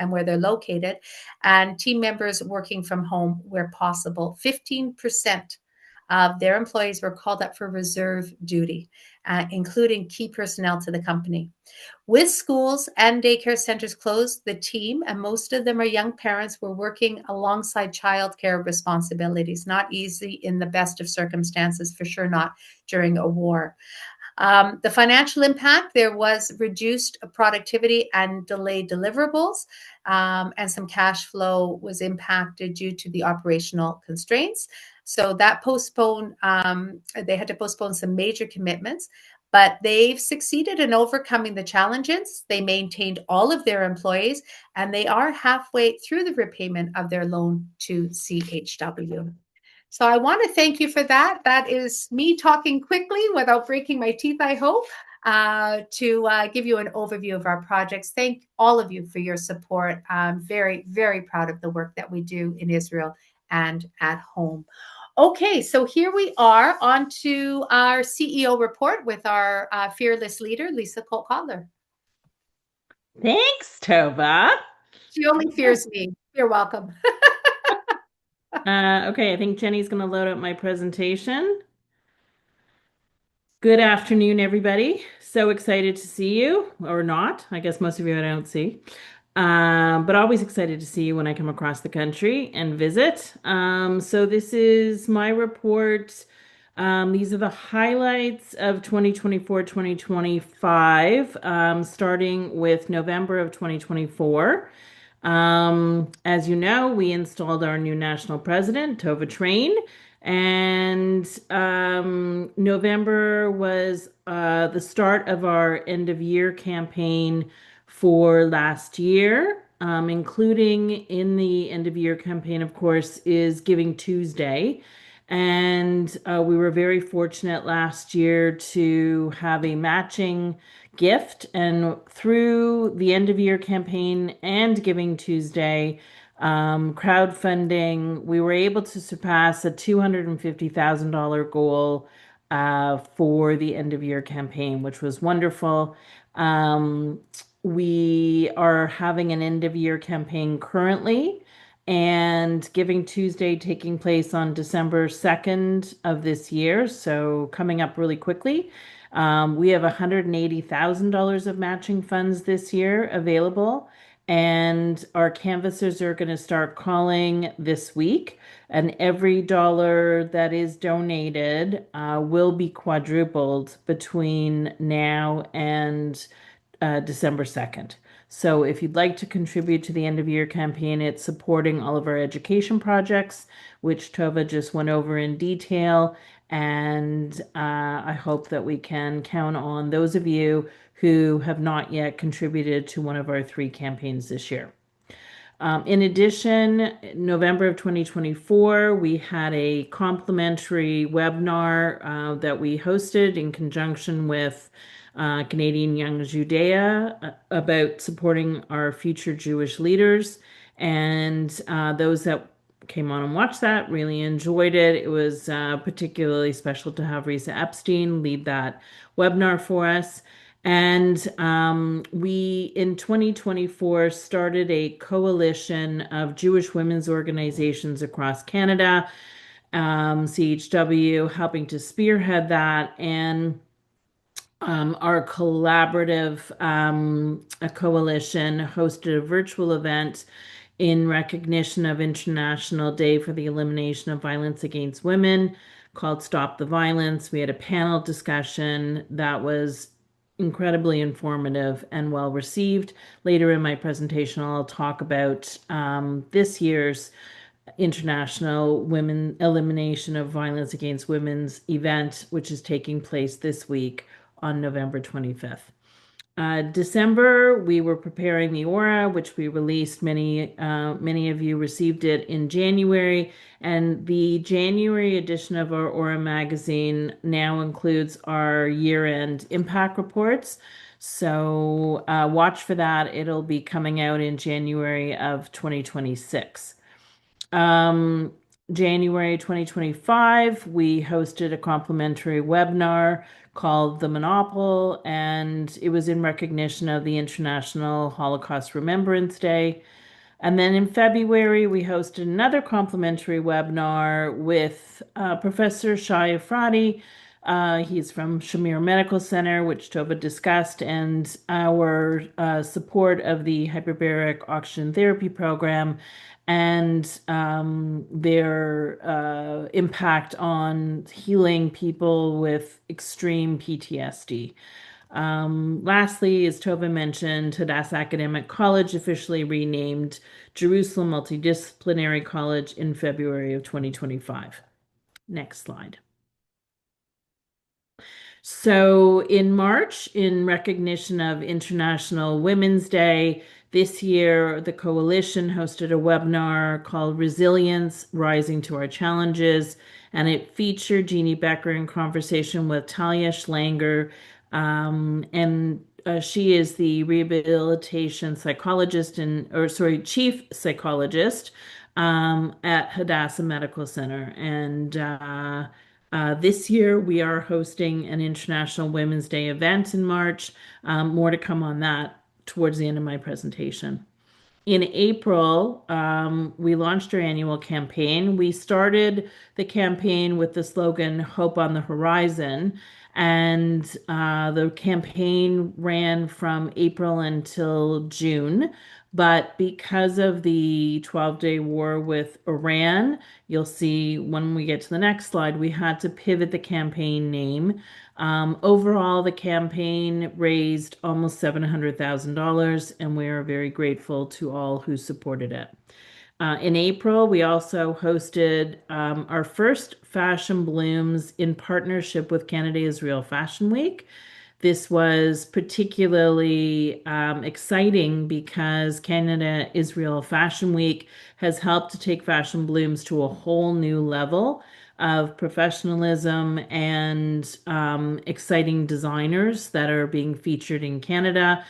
and where they're located, and team members working from home where possible. 15% of their employees were called up for reserve duty, including key personnel to the company. With schools and daycare centers closed, the team, and most of them are young parents, were working alongside childcare responsibilities. Not easy in the best of circumstances, for sure not during a war. The financial impact, there was reduced productivity and delayed deliverables, and some cash flow was impacted due to the operational constraints. So that they had to postpone some major commitments, but they've succeeded in overcoming the challenges. They maintained all of their employees, and they are halfway through the repayment of their loan to CHW. So I want to thank you for that. That is me talking quickly without breaking my teeth, I hope, to give you an overview of our projects. Thank all of you for your support. I'm very, very proud of the work that we do in Israel and at home. Okay, so here we are on to our CEO report with our fearless leader, Lisa Colt-Kotler. Thanks, Tova. She only fears me. You're welcome. Okay, I think Jenny's going to load up my presentation. Good afternoon, everybody. So excited to see you, or not. I guess most of you I don't see. But always excited to see you when I come across the country and visit. So this is my report. These are the highlights of 2024-2025, starting with November of 2024. As you know, we installed our new national president, Tova Train, and November was the start of our end of year campaign for last year, including in the end of year campaign, of course, is Giving Tuesday. And we were very fortunate last year to have a matching gift. And through the end of year campaign and Giving Tuesday, crowdfunding, we were able to surpass a $250,000 goal for the end of year campaign, which was wonderful. We are having an end of year campaign currently, and Giving Tuesday taking place on December 2nd of this year, so coming up really quickly. We have $180,000 of matching funds this year available, and our canvassers are going to start calling this week, and every dollar that is donated will be quadrupled between now and December 2nd. So if you'd like to contribute to the end of year campaign, it's supporting all of our education projects, which Tova just went over in detail. And I hope that we can count on those of you who have not yet contributed to one of our 3 campaigns this year. In addition, November of 2024, we had a complimentary webinar that we hosted in conjunction with Canadian Young Judea about supporting our future Jewish leaders. And those that came on and watched that really enjoyed it. It was particularly special to have Risa Epstein lead that webinar for us. And we, in 2024, started a coalition of Jewish women's organizations across Canada, CHW helping to spearhead that, and our collaborative a coalition hosted a virtual event in recognition of International Day for the Elimination of Violence Against Women called Stop the Violence. We had a panel discussion that was incredibly informative and well received. Later in my presentation, I'll talk about this year's International Women Elimination of Violence Against Women's event, which is taking place this week on November 25th. December, we were preparing the Aura, which we released. Many of you received it in January, and the January edition of our Aura magazine now includes our year-end impact reports. So watch for that. It'll be coming out in January of 2026. January 2025, we hosted a complimentary webinar called The Monopole, and it was in recognition of the International Holocaust Remembrance Day. And then in February, we hosted another complimentary webinar with Professor Shai Efrati. He's from Shamir Medical Center, which Tova discussed, and our support of the hyperbaric oxygen therapy program and their impact on healing people with extreme PTSD. Lastly, as Tova mentioned, Hadassah Academic College officially renamed Jerusalem Multidisciplinary College in February of 2025. Next slide. So in March, in recognition of International Women's Day, this year, the coalition hosted a webinar called Resilience, Rising to Our Challenges, and it featured Jeannie Becker in conversation with Talia Schlanger, and she is the rehabilitation psychologist chief psychologist at Hadassah Medical Center. And this year, we are hosting an International Women's Day event in March. More to come on that towards the end of my presentation. In April, we launched our annual campaign. We started the campaign with the slogan, Hope on the Horizon, and the campaign ran from April until June. But because of the 12-day war with Iran, you'll see when we get to the next slide, we had to pivot the campaign name. Overall, the campaign raised almost $700,000, and we are very grateful to all who supported it. In April, we also hosted our first Fashion Blooms in partnership with Canada Israel Fashion Week. This was particularly exciting because Canada Israel Fashion Week has helped to take Fashion Blooms to a whole new level of professionalism and exciting designers that are being featured in Canada,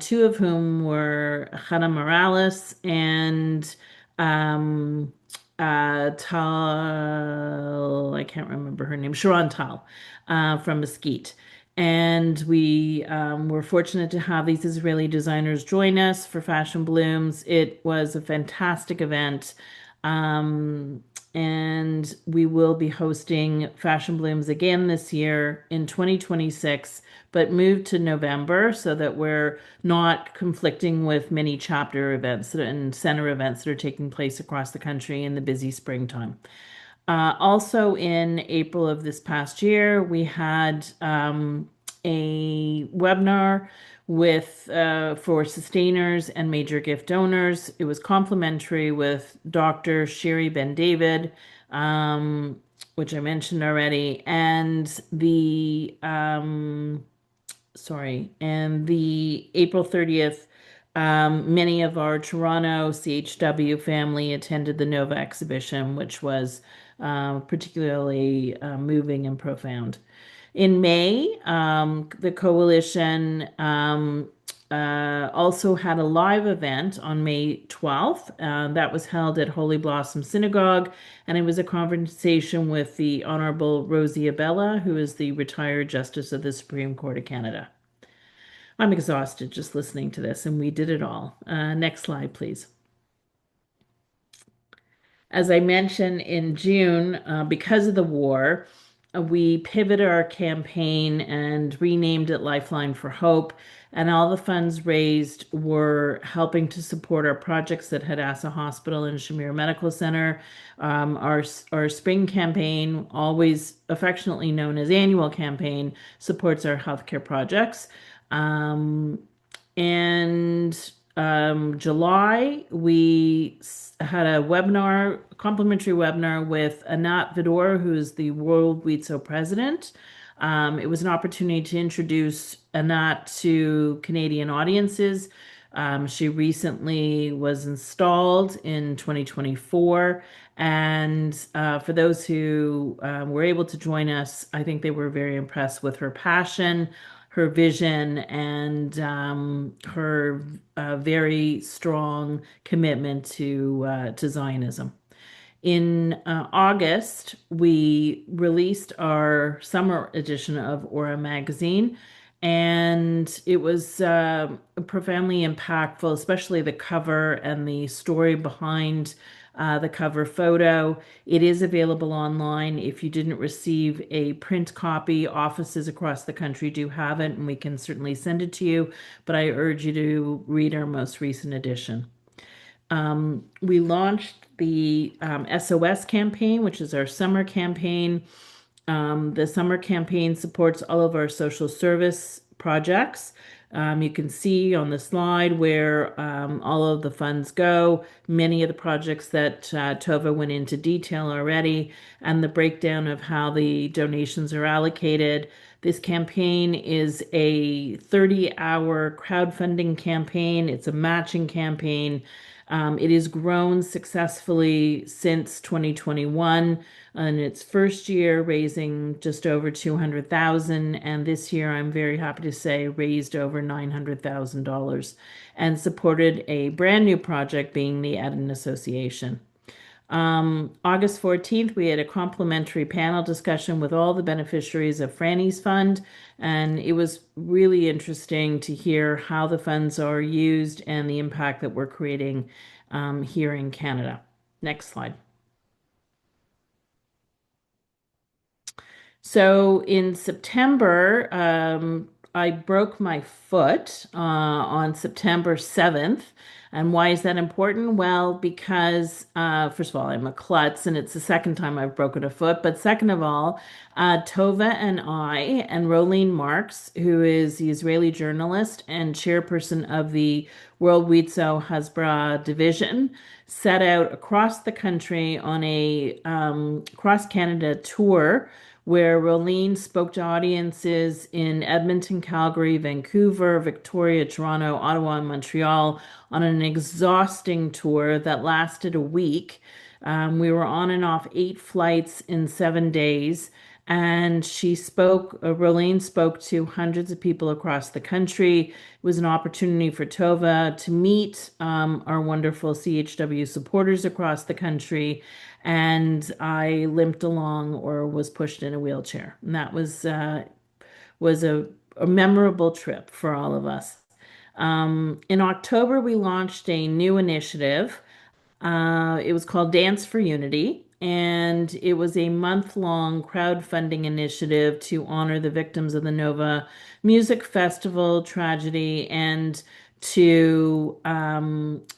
two of whom were Hannah Morales and Tal, I can't remember her name, Sharon Tal from Mesquite. And we were fortunate to have these Israeli designers join us for Fashion Blooms. It was a fantastic event. And we will be hosting Fashion Blooms again this year in 2026, but moved to November so that we're not conflicting with many chapter events and center events that are taking place across the country in the busy springtime. Also in April of this past year, we had a webinar with for sustainers and major gift donors. It was complimentary with Dr. Sherry Ben David, which I mentioned already, and the April 30th Many of our Toronto CHW family attended the Nova exhibition, which was particularly moving and profound. In May, the coalition also had a live event on May 12th that was held at Holy Blossom Synagogue, and it was a conversation with the Honorable Rosie Abella, who is the retired Justice of the Supreme Court of Canada. I'm exhausted just listening to this, and we did it all. Next slide, please. As I mentioned in June, because of the war, we pivoted our campaign and renamed it Lifeline for Hope. And all the funds raised were helping to support our projects at Hadassah Hospital and Shamir Medical Center. Our spring campaign, always affectionately known as annual campaign, supports our healthcare projects. And July, we had a webinar, complimentary webinar with Anat Vidor, who is the World WIZO president. It was an opportunity to introduce Anat to Canadian audiences. She recently was installed in 2024. And for those who were able to join us, I think they were very impressed with her passion, her vision, and her very strong commitment to Zionism. In August, we released our summer edition of Aura magazine, and it was profoundly impactful, especially the cover and the story behind the cover photo. It is available online. If you didn't receive a print copy, offices across the country do have it, and we can certainly send it to you, but I urge you to read our most recent edition. We launched the SOS campaign, which is our summer campaign. The summer campaign supports all of our social service projects. You can see on the slide where all of the funds go, many of the projects that Tova went into detail already, and the breakdown of how the donations are allocated. This campaign is a 30-hour crowdfunding campaign. It's a matching campaign. It has grown successfully since 2021, in its first year, raising just over 200,000, and this year I'm very happy to say raised over $900,000 and supported a brand new project, being the Eden Association. August 14th, we had a complimentary panel discussion with all the beneficiaries of Franny's Fund, and it was really interesting to hear how the funds are used and the impact that we're creating here in Canada. Next slide. So in September, I broke my foot on September 7th. And why is that important? Well, because first of all, I'm a klutz, and it's the second time I've broken a foot. But second of all, Tova and I and Rolene Marks, who is the Israeli journalist and chairperson of the World WIZO Hasbara division, set out across the country on a cross-Canada tour where Rolene spoke to audiences in Edmonton, Calgary, Vancouver, Victoria, Toronto, Ottawa, and Montreal on an exhausting tour that lasted a week. We were on and off 8 flights in 7 days, and Rolene spoke to hundreds of people across the country. It was an opportunity for Tova to meet our wonderful CHW supporters across the country, and I limped along or was pushed in a wheelchair. And that was a memorable trip for all of us. In October, we launched a new initiative. It was called Dance for Unity, and it was a month-long crowdfunding initiative to honor the victims of the Nova Music Festival tragedy and to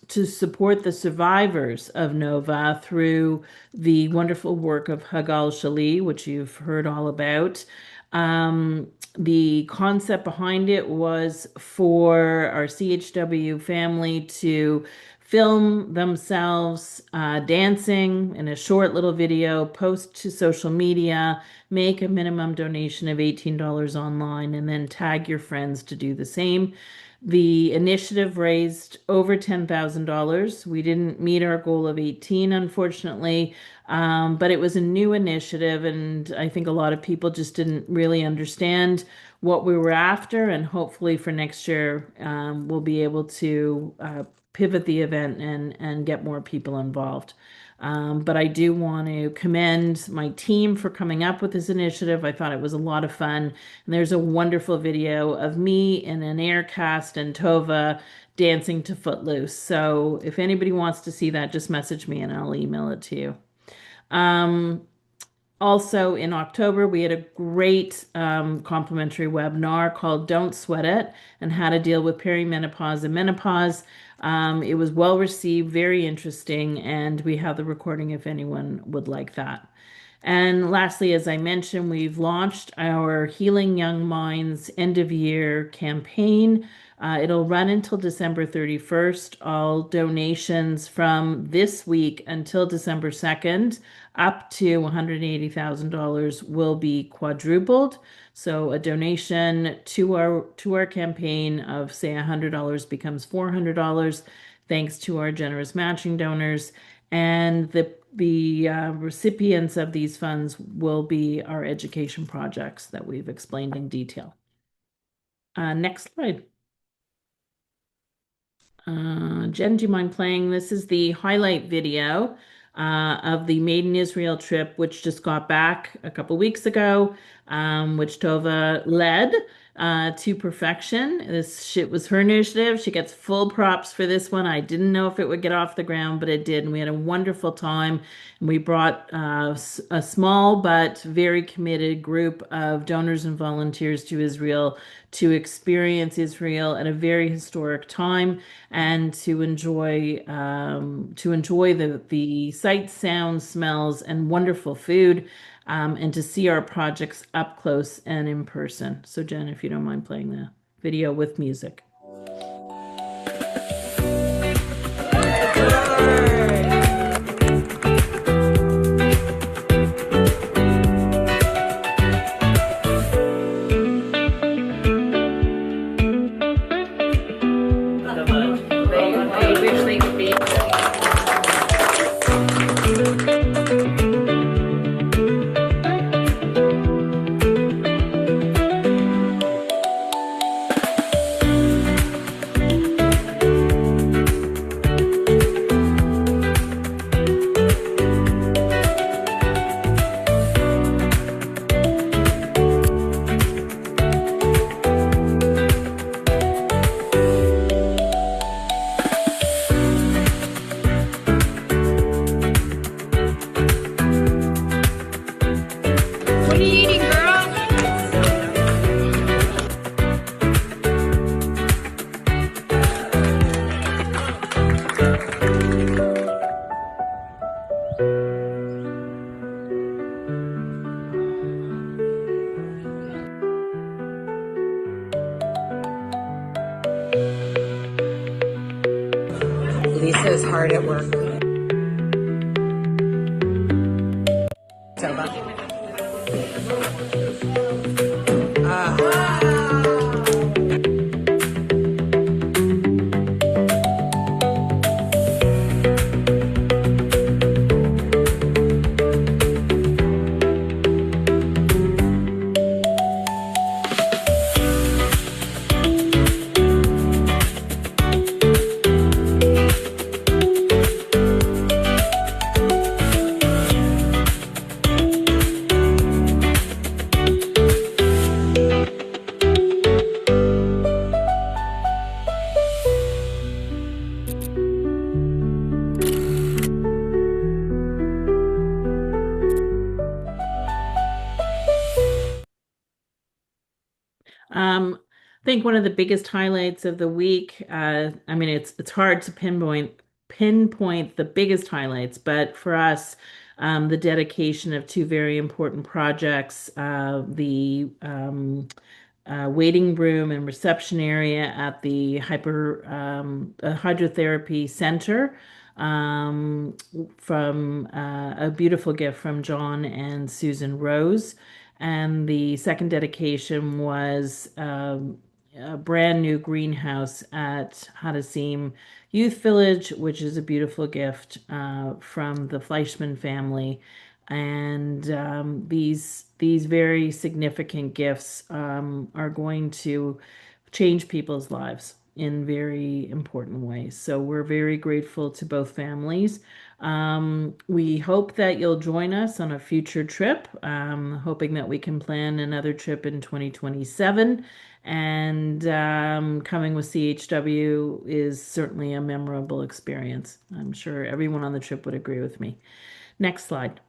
support the survivors of Nova through the wonderful work of Hagal Shali, which you've heard all about. The concept behind it was for our CHW family to film themselves dancing in a short little video, post to social media, make a minimum donation of $18 online, and then tag your friends to do the same. The initiative raised over $10,000. We didn't meet our goal of 18, unfortunately, but it was a new initiative, and I think a lot of people just didn't really understand what we were after. And hopefully for next year, we'll be able to pivot the event and get more people involved. But I do want to commend my team for coming up with this initiative. I thought it was a lot of fun. And there's a wonderful video of me in an air cast and Tova dancing to Footloose. So if anybody wants to see that, just message me and I'll email it to you. Also in October, we had a great complimentary webinar called Don't Sweat It and How to Deal with Perimenopause and Menopause. It was well received, very interesting, and we have the recording if anyone would like that. And lastly, as I mentioned, we've launched our Healing Young Minds end of year campaign. It'll run until December 31st. All donations from this week until December 2nd, up to $180,000, will be quadrupled. So a donation to our campaign of say $100 becomes $400, thanks to our generous matching donors. And the recipients of these funds will be our education projects that we've explained in detail. Next slide. Jen, do you mind playing? This is the highlight video of the Made in Israel trip, which just got back a couple weeks ago, which Tova led to perfection. This shit was her initiative. She gets full props for this one. I didn't know if it would get off the ground, but it did. And we had a wonderful time. And we brought a small but very committed group of donors and volunteers to Israel to experience Israel at a very historic time and to enjoy the sights, sounds, smells, and wonderful food, and to see our projects up close and in person. So Jen, if you don't mind playing the video with music. Lisa is hard at work. I think one of the biggest highlights of the week, I mean, it's hard to pinpoint the biggest highlights, but for us, the dedication of two very important projects, the waiting room and reception area at the hydrotherapy center, from a beautiful gift from John and Susan Rose. And the second dedication was a brand new greenhouse at Hadassah Youth Village, which is a beautiful gift from the Fleischman family. And these very significant gifts are going to change people's lives in very important ways. So we're very grateful to both families. We hope that you'll join us on a future trip, hoping that we can plan another trip in 2027. And coming with CHW is certainly a memorable experience. I'm sure everyone on the trip would agree with me. Next slide.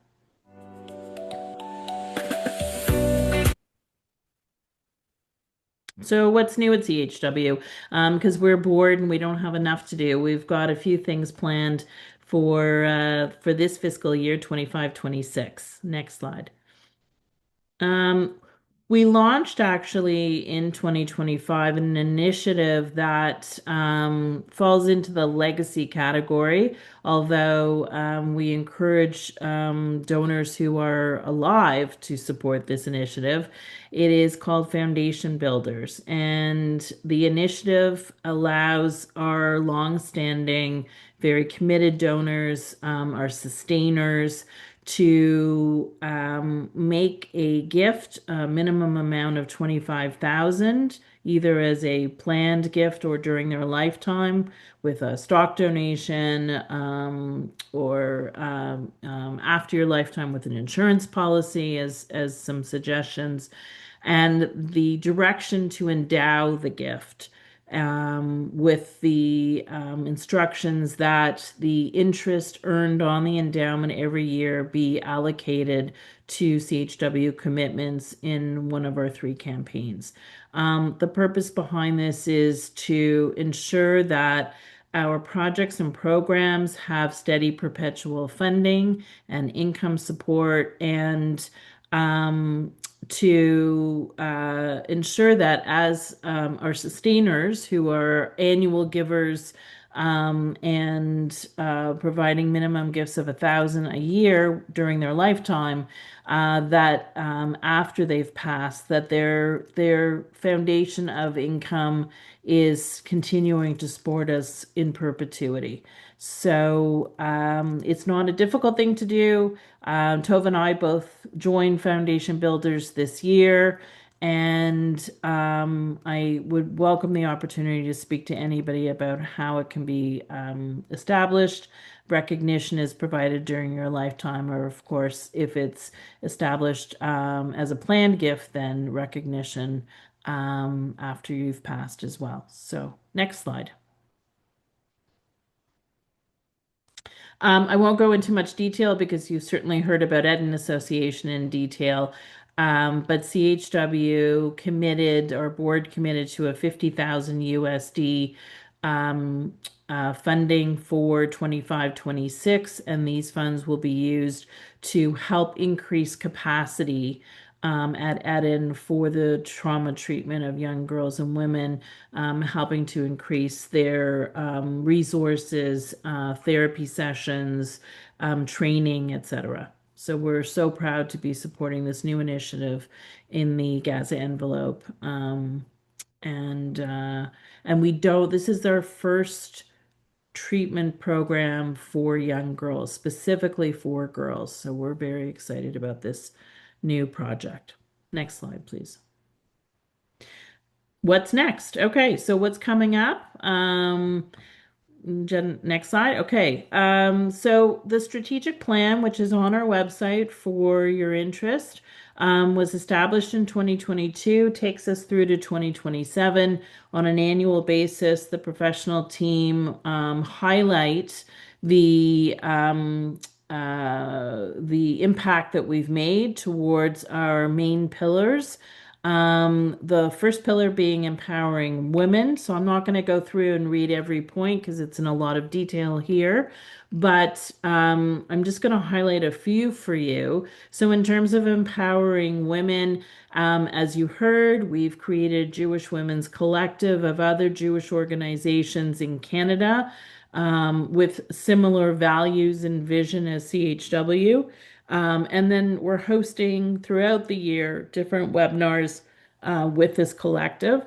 So what's new at CHW? Because we're bored and we don't have enough to do. We've got a few things planned for this fiscal year, 25-26. Next slide. We launched actually in 2025 an initiative that falls into the legacy category, although we encourage donors who are alive to support this initiative. It is called Foundation Builders, and the initiative allows our long-standing, very committed donors, our sustainers, to make a gift, a minimum amount of 25,000, either as a planned gift or during their lifetime with a stock donation, or after your lifetime with an insurance policy as some suggestions, and the direction to endow the gift, with the instructions that the interest earned on the endowment every year be allocated to CHW commitments in one of our 3 campaigns. The purpose behind this is to ensure that our projects and programs have steady perpetual funding and income support, and to ensure that as our sustainers, who are annual givers, and providing minimum gifts of 1,000 a year during their lifetime, that after they've passed, that their foundation of income is continuing to support us in perpetuity. So it's not a difficult thing to do. Tova and I both joined Foundation Builders this year, and I would welcome the opportunity to speak to anybody about how it can be established. Recognition is provided during your lifetime, or of course, if it's established as a planned gift, then recognition after you've passed as well. So next slide. I won't go into much detail because you've certainly heard about Eden Association in detail. But CHW committed, our board committed to a 50,000 USD funding for 25-26, and these funds will be used to help increase capacity at Eden for the trauma treatment of young girls and women, helping to increase their resources, therapy sessions, training, etc. So we're so proud to be supporting this new initiative in the Gaza envelope. And we don't, this is our first treatment program for young girls, specifically for girls. So we're very excited about this new project. Next slide, please. What's next? Okay, so what's coming up? Jen, next slide. Okay, so the strategic plan, which is on our website for your interest, was established in 2022, takes us through to 2027. On an annual basis, the professional team highlight the impact that we've made towards our main pillars The first pillar being empowering women. So I'm not going to go through and read every point because it's in a lot of detail here, but I'm just going to highlight a few for you. So in terms of empowering women, as you heard, we've created Jewish Women's Collective of other Jewish organizations in Canada with similar values and vision as CHW. And then we're hosting throughout the year different webinars with this collective.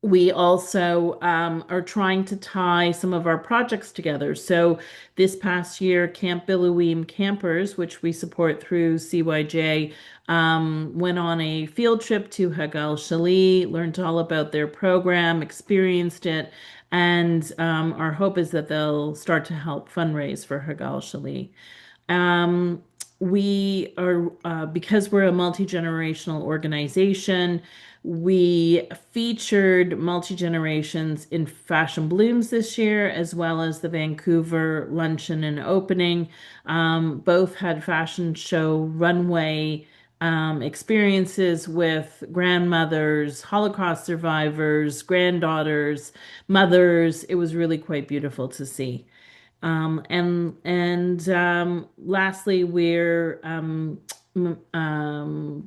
We also are trying to tie some of our projects together. So this past year, Camp Bilouim campers, which we support through CYJ, went on a field trip to Hagal Shali, learned all about their program, experienced it, and our hope is that they'll start to help fundraise for Hagal Shali. We are, because we're a multi-generational organization, we featured multi-generations in Fashion Blooms this year, as well as the Vancouver Luncheon and Opening. Both had fashion show runway experiences with grandmothers, Holocaust survivors, granddaughters, mothers. It was really quite beautiful to see. Lastly,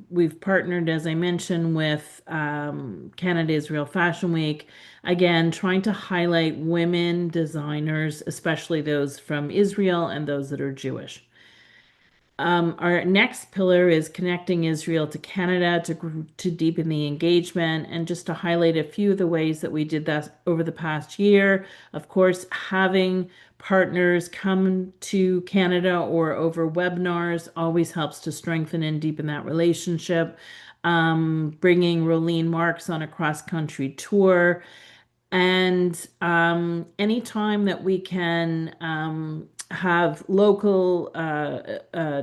we've partnered, as I mentioned, with Canada Israel Fashion Week. Again, trying to highlight women designers, especially those from Israel and those that are Jewish. Our next pillar is connecting Israel to Canada to deepen the engagement and just to highlight a few of the ways that we did that over the past year. Of course, having partners come to Canada or over webinars always helps to strengthen and deepen that relationship. Bringing Rolene Marks on a cross-country tour. And anytime that we can have local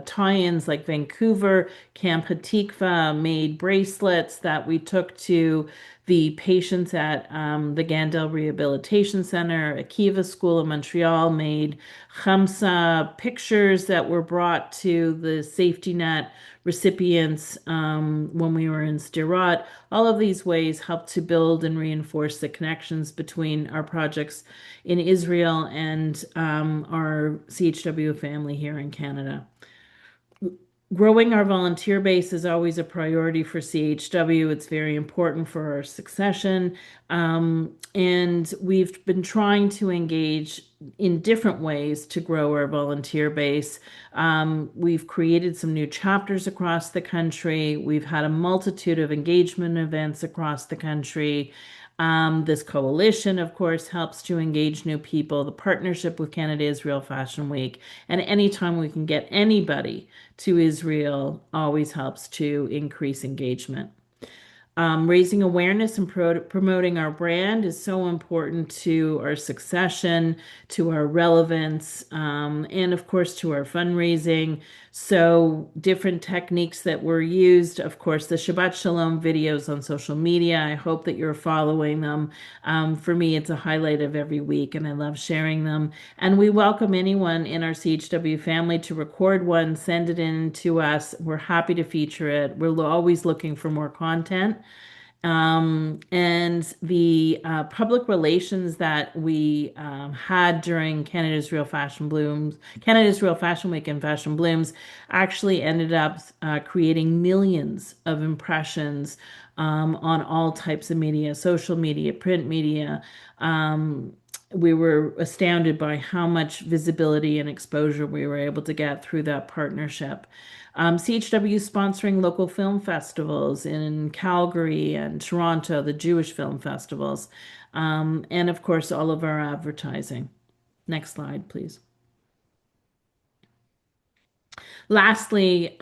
tie-ins like Vancouver, Camp Hatikva made bracelets that we took to the patients at the Gandel Rehabilitation Center. Akiva School of Montreal made Chamsa pictures that were brought to the safety net recipients when we were in Sderot. All of these ways help to build and reinforce the connections between our projects in Israel and our CHW family here in Canada. Growing our volunteer base is always a priority for CHW. It's very important for our succession. And we've been trying to engage in different ways to grow our volunteer base. We've created some new chapters across the country. We've had a multitude of engagement events across the country. This coalition, of course, helps to engage new people, the partnership with Canada Israel Fashion Week, and anytime we can get anybody to Israel always helps to increase engagement. Raising awareness and promoting our brand is so important to our succession, to our relevance, and of course to our fundraising. So different techniques that were used, of course, the Shabbat Shalom videos on social media. I hope that you're following them. For me, it's a highlight of every week, and I love sharing them. And we welcome anyone in our CHW family to record one, send it in to us. We're happy to feature it. We're always looking for more content. And the public relations that we had during Canada Israel Fashion Week and Fashion Blooms actually ended up creating millions of impressions on all types of media, social media, print media. We were astounded by how much visibility and exposure we were able to get through that partnership. CHW sponsoring local film festivals in Calgary and Toronto, the Jewish film festivals, and of course, all of our advertising. Next slide, please. Lastly,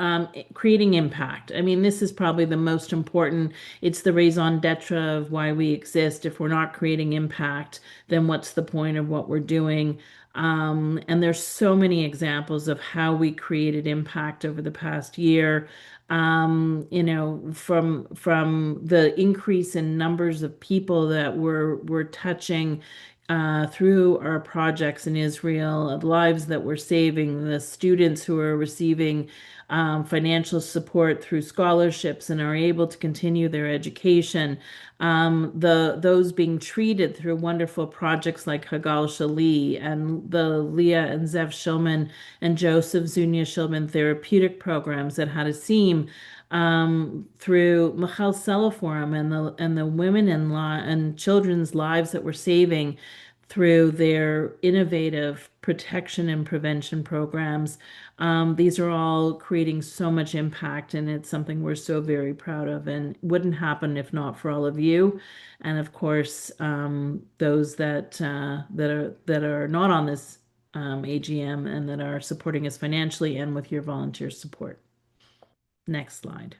creating impact. I mean, this is probably the most important. It's the raison d'etre of why we exist. If we're not creating impact, then what's the point of what we're doing? And there's so many examples of how we created impact over the past year. You know, from the increase in numbers of people that we're touching through our projects in Israel, the lives that we're saving, the students who are receiving financial support through scholarships and are able to continue their education, those being treated through wonderful projects like Hagal Shali and the Leah and Zev Shulman and Joseph Zunia Shulman therapeutic programs at Hadassah, through Michal Sela Forum and the women and children's lives that we're saving through their innovative protection and prevention programs. These are all creating so much impact, and it's something we're so very proud of, and wouldn't happen if not for all of you, and of course those that are not on this AGM and that are supporting us financially and with your volunteer support. Next slide.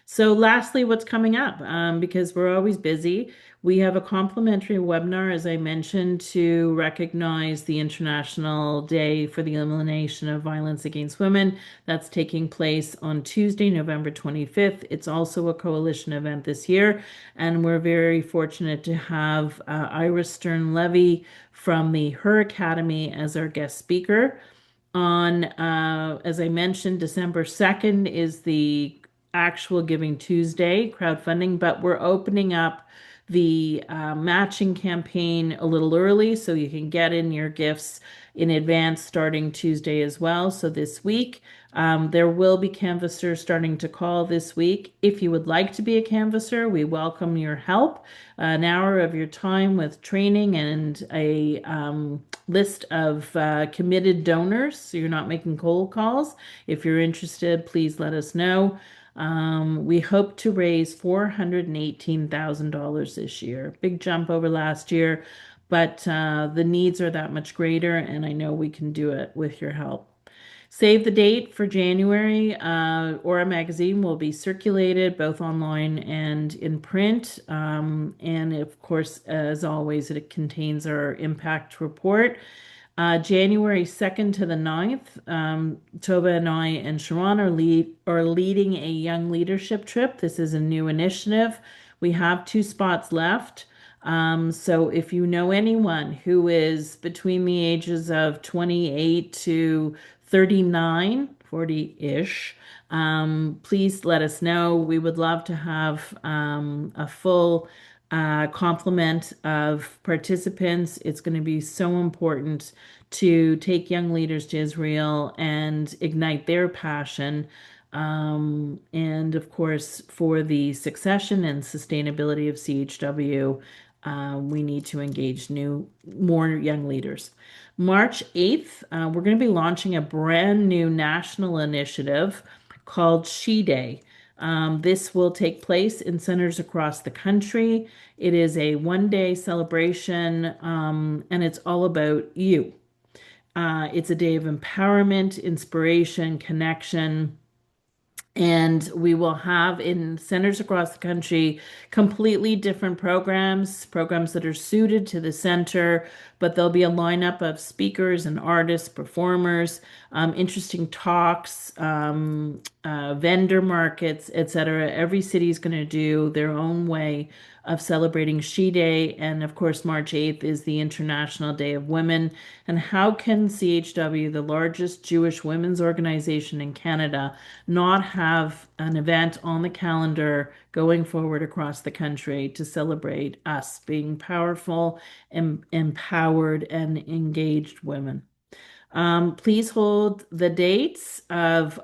So lastly, what's coming up? Because we're always busy, we have a complimentary webinar, as I mentioned, to recognize the International Day for the Elimination of Violence Against Women. That's taking place on Tuesday, November 25th. It's also a coalition event this year, and we're very fortunate to have Iris Stern-Levy from the Her Academy as our guest speaker. On, as I mentioned, December 2nd is the actual Giving Tuesday crowdfunding, but we're opening up the matching campaign a little early so you can get in your gifts in advance starting Tuesday as well. So this week, there will be canvassers starting to call this week. If you would like to be a canvasser, we welcome your help. An hour of your time with training and a list of committed donors, so you're not making cold calls. If you're interested, please let us know. We hope to raise $418,000 this year. Big jump over last year, but the needs are that much greater, and I know we can do it with your help. Save the date for January. Aura magazine will be circulated both online and in print. And of course, as always, it contains our impact report. January 2nd to the 9th, Tova and I and Sharon are leading a young leadership trip. This is a new initiative. We have 2 spots left. So if you know anyone who is between the ages of 28 to 39, 40-ish, please let us know. We would love to have a full complement of participants. It's going to be so important to take young leaders to Israel and ignite their passion. And of course, for the succession and sustainability of CHW, we need to engage more young leaders. March 8th, we're going to be launching a brand new national initiative called She Day. This will take place in centers across the country. It is a one-day celebration, and it's all about you. It's a day of empowerment, inspiration, connection. And we will have in centers across the country completely different programs that are suited to the center, but there'll be a lineup of speakers and artists, performers, interesting talks, vendor markets, etc. Every city is going to do their own way of celebrating She Day. And of course, March 8th is the International Day of Women. And how can CHW, the largest Jewish women's organization in Canada, not have an event on the calendar going forward across the country to celebrate us being powerful, empowered, and engaged women? Please hold the dates of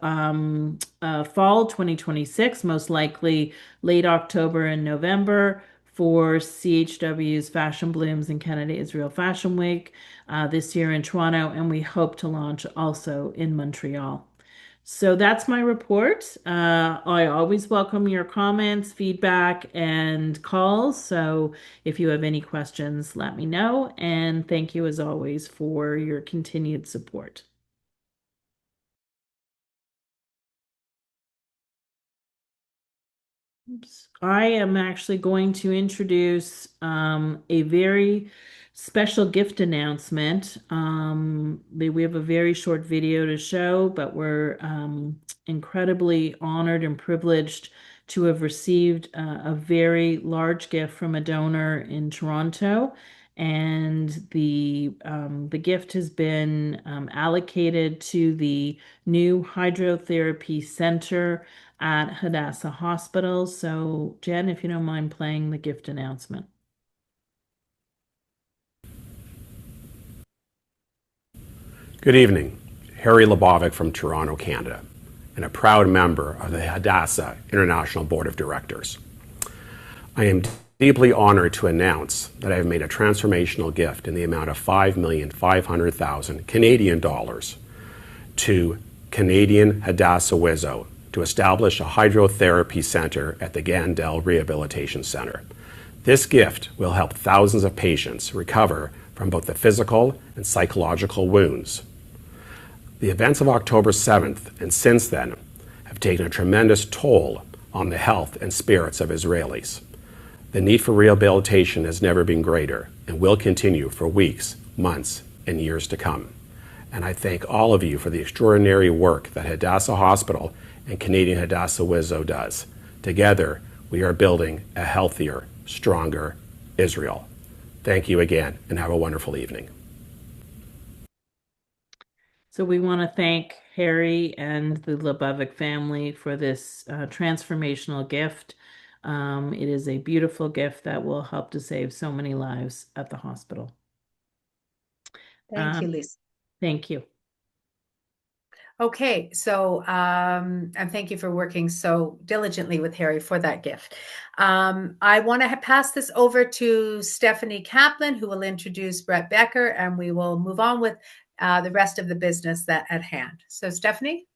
fall 2026, most likely late October and November, for CHW's Fashion Blooms and Canada Israel Fashion Week this year in Toronto, and we hope to launch also in Montreal. So that's my report. I always welcome your comments, feedback, and calls. So if you have any questions, let me know. And thank you as always for your continued support. Oops. I am actually going to introduce a very special gift announcement. We have a very short video to show, but we're incredibly honored and privileged to have received a very large gift from a donor in Toronto. and the gift has been allocated to the new hydrotherapy center at Hadassah Hospital. So, Jen, if you don't mind playing the gift announcement. Good evening. Harry Lebovic from Toronto, Canada, and a proud member of the Hadassah International Board of Directors. I am deeply honored to announce that I have made a transformational gift in the amount of 5,500,000 Canadian dollars to Canadian Hadassah-WIZO to establish a hydrotherapy center at the Gandel Rehabilitation Center. This gift will help thousands of patients recover from both the physical and psychological wounds. The events of October 7th and since then have taken a tremendous toll on the health and spirits of Israelis. The need for rehabilitation has never been greater and will continue for weeks, months, and years to come. And I thank all of you for the extraordinary work that Hadassah Hospital and Canadian Hadassah-WIZO does. Together, we are building a healthier, stronger Israel. Thank you again, and have a wonderful evening. So we want to thank Harry and the Lebovic family for this transformational gift. It is a beautiful gift that will help to save so many lives at the hospital. Thank you, Lisa. Thank you. Okay, so and thank you for working so diligently with Harry for that gift. I want to pass this over to Stephanie Kaplan, who will introduce Brett Becker, and we will move on with the rest of the business that at hand. So, Stephanie.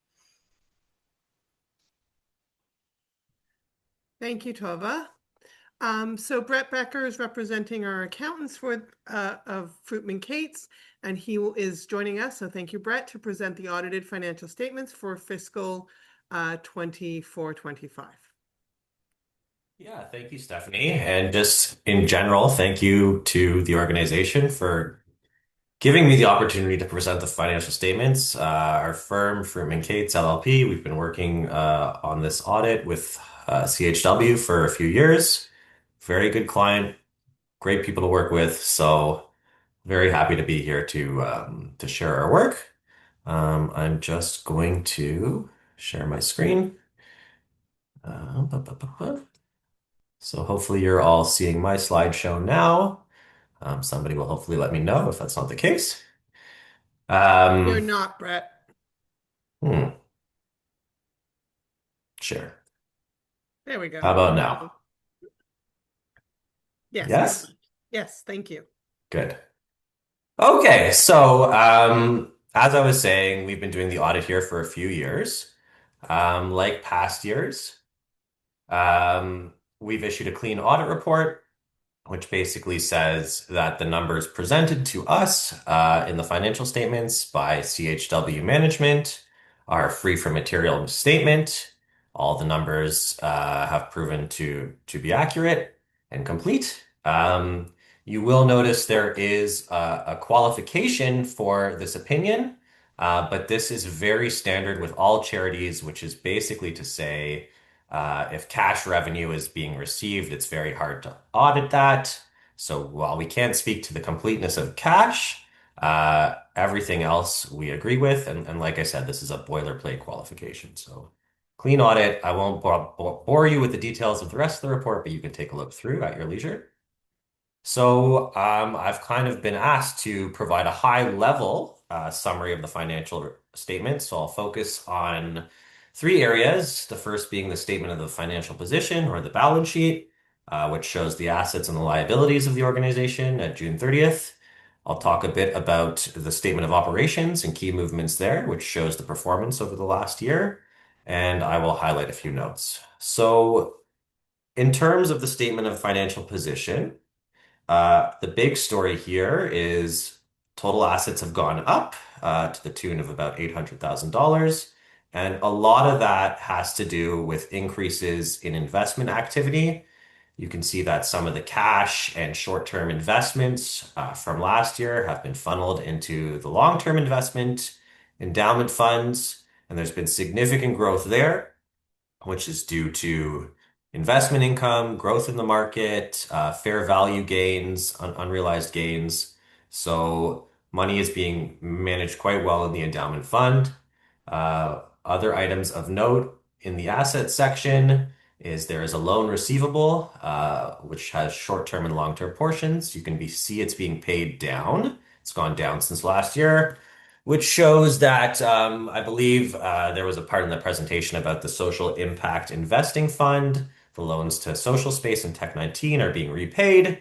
Thank you, Tova. So Brett Becker is representing our accountants of Fruitman Cates, and he is joining us. So thank you, Brett, to present the audited financial statements for fiscal 24-25. Yeah, thank you, Stephanie. And just in general, thank you to the organization for giving me the opportunity to present the financial statements. Our firm, Fruitman Cates LLP, we've been working on this audit with CHW for a few years. Very good client, great people to work with. So very happy to be here to share our work. I'm just going to share my screen. So hopefully you're all seeing my slideshow now. Somebody will hopefully let me know if that's not the case. You're not, Brett. Sure. There we go. How about now? Yes. Yes? Yes, thank you. Good. Okay, so as I was saying, we've been doing the audit here for a few years. Like past years, we've issued a clean audit report, which basically says that the numbers presented to us in the financial statements by CHW management are free from material misstatement. All the numbers have proven to be accurate and complete. You will notice there is a qualification for this opinion, but this is very standard with all charities, which is basically to say if cash revenue is being received, it's very hard to audit that. So while we can't speak to the completeness of cash, everything else we agree with. And like I said, this is a boilerplate qualification. So clean audit. I won't bore you with the details of the rest of the report, but you can take a look through at your leisure. So I've kind of been asked to provide a high-level summary of the financial statements. So I'll focus on three areas. The first being the statement of the financial position or the balance sheet, which shows the assets and the liabilities of the organization at June 30th. I'll talk a bit about the statement of operations and key movements there, which shows the performance over the last year. And I will highlight a few notes. So in terms of the statement of financial position, the big story here is total assets have gone up to the tune of about $800,000. And a lot of that has to do with increases in investment activity. You can see that some of the cash and short-term investments from last year have been funneled into the long-term investment endowment funds. And there's been significant growth there, which is due to investment income, growth in the market, fair value gains, unrealized gains. So money is being managed quite well in the endowment fund. Other items of note in the asset section is there is a loan receivable, which has short-term and long-term portions. You can see it's being paid down. It's gone down since last year, which shows that I believe there was a part in the presentation about the social impact investing fund. The loans to Social Space and Tech 19 are being repaid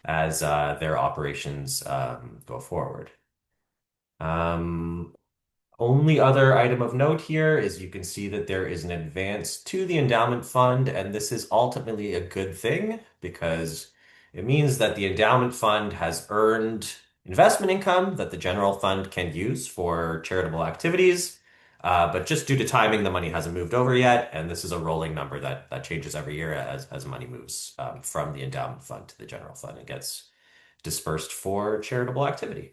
as their operations go forward. Only other item of note here is you can see that there is an advance to the endowment fund, and this is ultimately a good thing because it means that the endowment fund has earned investment income that the general fund can use for charitable activities. But just due to timing, the money hasn't moved over yet, and this is a rolling number that changes every year as money moves from the endowment fund to the general fund and gets dispersed for charitable activity.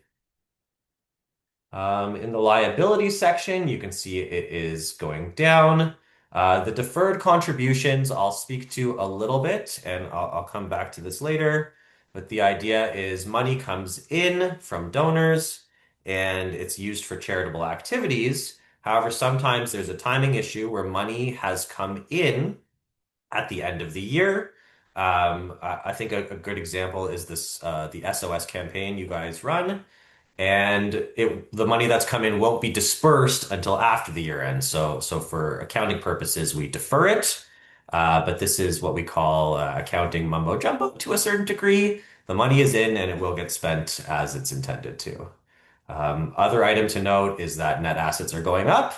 In the liability section, you can see it is going down. The deferred contributions I'll speak to a little bit, and I'll come back to this later. But the idea is money comes in from donors and it's used for charitable activities. However, sometimes there's a timing issue where money has come in at the end of the year. I think a good example is this the SOS campaign you guys run. And the money that's come in won't be dispersed until after the year end. So for accounting purposes, we defer it. But this is what we call accounting mumbo jumbo to a certain degree. The money is in and it will get spent as it's intended to. Other item to note is that net assets are going up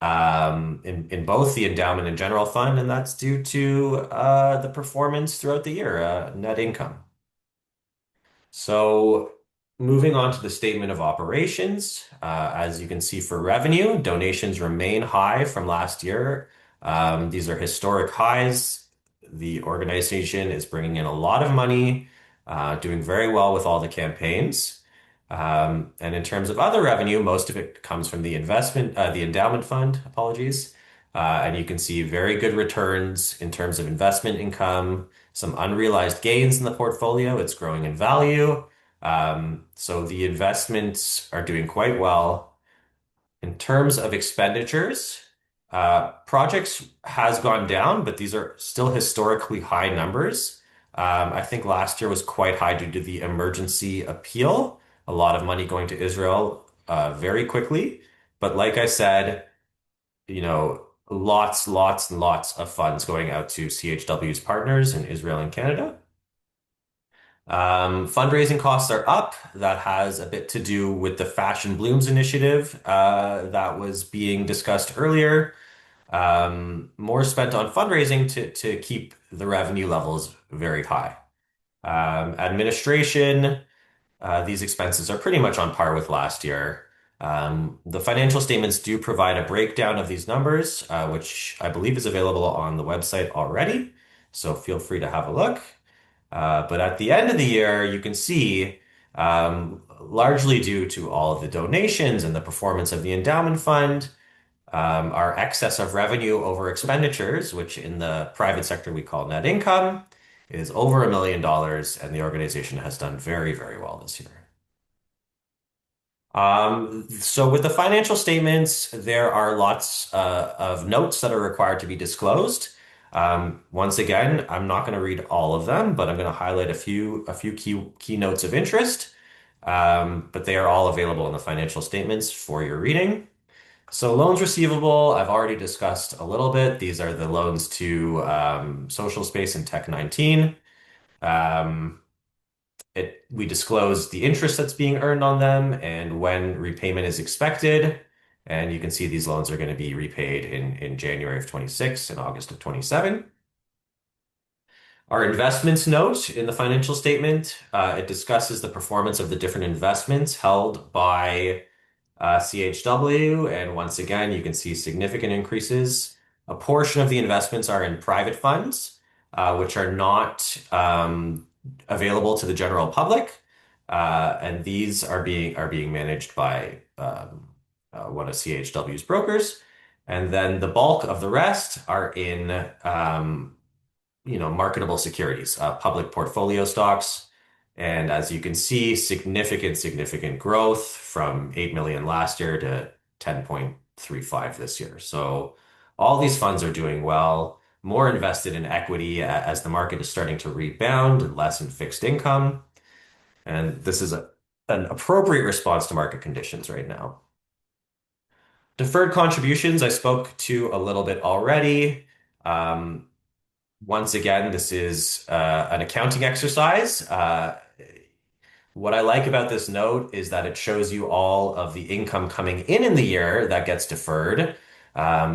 in both the endowment and general fund, and that's due to the performance throughout the year, net income. So moving on to the statement of operations, as you can see for revenue, donations remain high from last year. These are historic highs. The organization is bringing in a lot of money, doing very well with all the campaigns. And in terms of other revenue, most of it comes from the endowment fund, apologies. And you can see very good returns in terms of investment income, some unrealized gains in the portfolio. It's growing in value. So the investments are doing quite well. In terms of expenditures, projects has gone down, but these are still historically high numbers. I think last year was quite high due to the emergency appeal, a lot of money going to Israel very quickly. But like I said, lots and lots of funds going out to CHW's partners in Israel and Canada. Fundraising costs are up. That has a bit to do with the Fashion Blooms initiative that was being discussed earlier. More spent on fundraising to keep the revenue levels very high. Administration, these expenses are pretty much on par with last year. The financial statements do provide a breakdown of these numbers, which I believe is available on the website already. So feel free to have a look. But at the end of the year, you can see, largely due to all of the donations and the performance of the endowment fund, our excess of revenue over expenditures, which in the private sector we call net income, is over $1 million, and the organization has done very, very well this year. So with the financial statements, there are lots of notes that are required to be disclosed. Once again, I'm not going to read all of them, but I'm going to highlight a few key notes of interest. But they are all available in the financial statements for your reading. So loans receivable, I've already discussed a little bit. These are the loans to Social Space and Tech 19. We disclose the interest that's being earned on them and when repayment is expected. And you can see these loans are going to be repaid in January of 26 and August of 27. Our investments note in the financial statement, it discusses the performance of the different investments held by CHW. And once again, you can see significant increases. A portion of the investments are in private funds, which are not available to the general public. And these are being managed by one of CHW's brokers. And then the bulk of the rest are in marketable securities, public portfolio stocks. And as you can see, significant growth from 8 million last year to 10.35 this year. So all these funds are doing well, more invested in equity as the market is starting to rebound, and less in fixed income. And this is an appropriate response to market conditions right now. Deferred contributions, I spoke to a little bit already. Once again, this is an accounting exercise. What I like about this note is that it shows you all of the income coming in the year that gets deferred.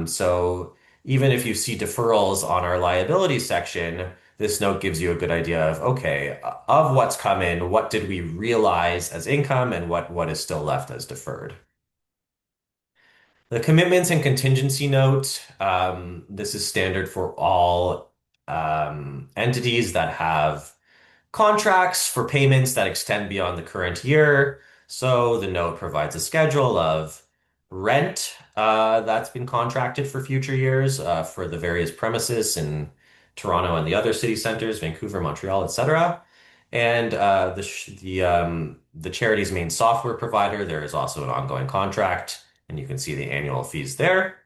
So even if you see deferrals on our liability section, this note gives you a good idea of, okay, of what's come in, what did we realize as income and what is still left as deferred. The commitments and contingency note, this is standard for all entities that have contracts for payments that extend beyond the current year. So the note provides a schedule of rent that's been contracted for future years for the various premises in Toronto and the other city centers, Vancouver, Montreal, etc. And the charity's main software provider, there is also an ongoing contract, and you can see the annual fees there.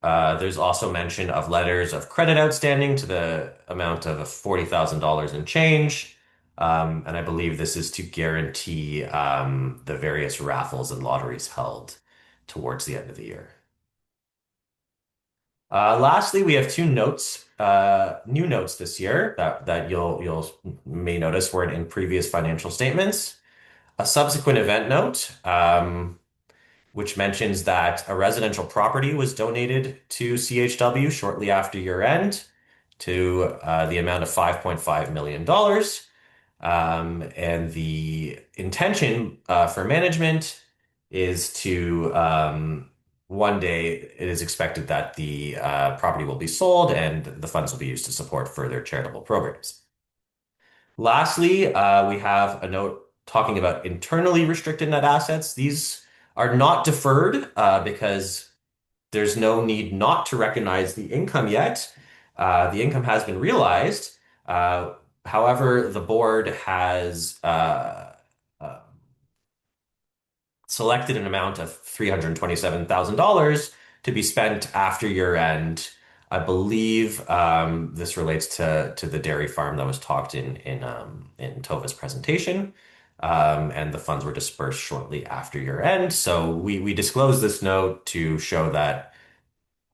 There's also mention of letters of credit outstanding to the amount of $40,000 in change. And I believe this is to guarantee the various raffles and lotteries held towards the end of the year. Lastly, we have two notes, new notes this year that you'll may notice weren't in previous financial statements. A subsequent event note, which mentions that a residential property was donated to CHW shortly after year end to the amount of $5.5 million. And the intention for management is to one day it is expected that the property will be sold and the funds will be used to support further charitable programs. Lastly, we have a note talking about internally restricted net assets. These are not deferred because there's no need not to recognize the income yet. The income has been realized. However, the board has selected an amount of $327,000 to be spent after year end. I believe this relates to the dairy farm that was talked in Tova's presentation. And the funds were dispersed shortly after year end. So we disclosed this note to show that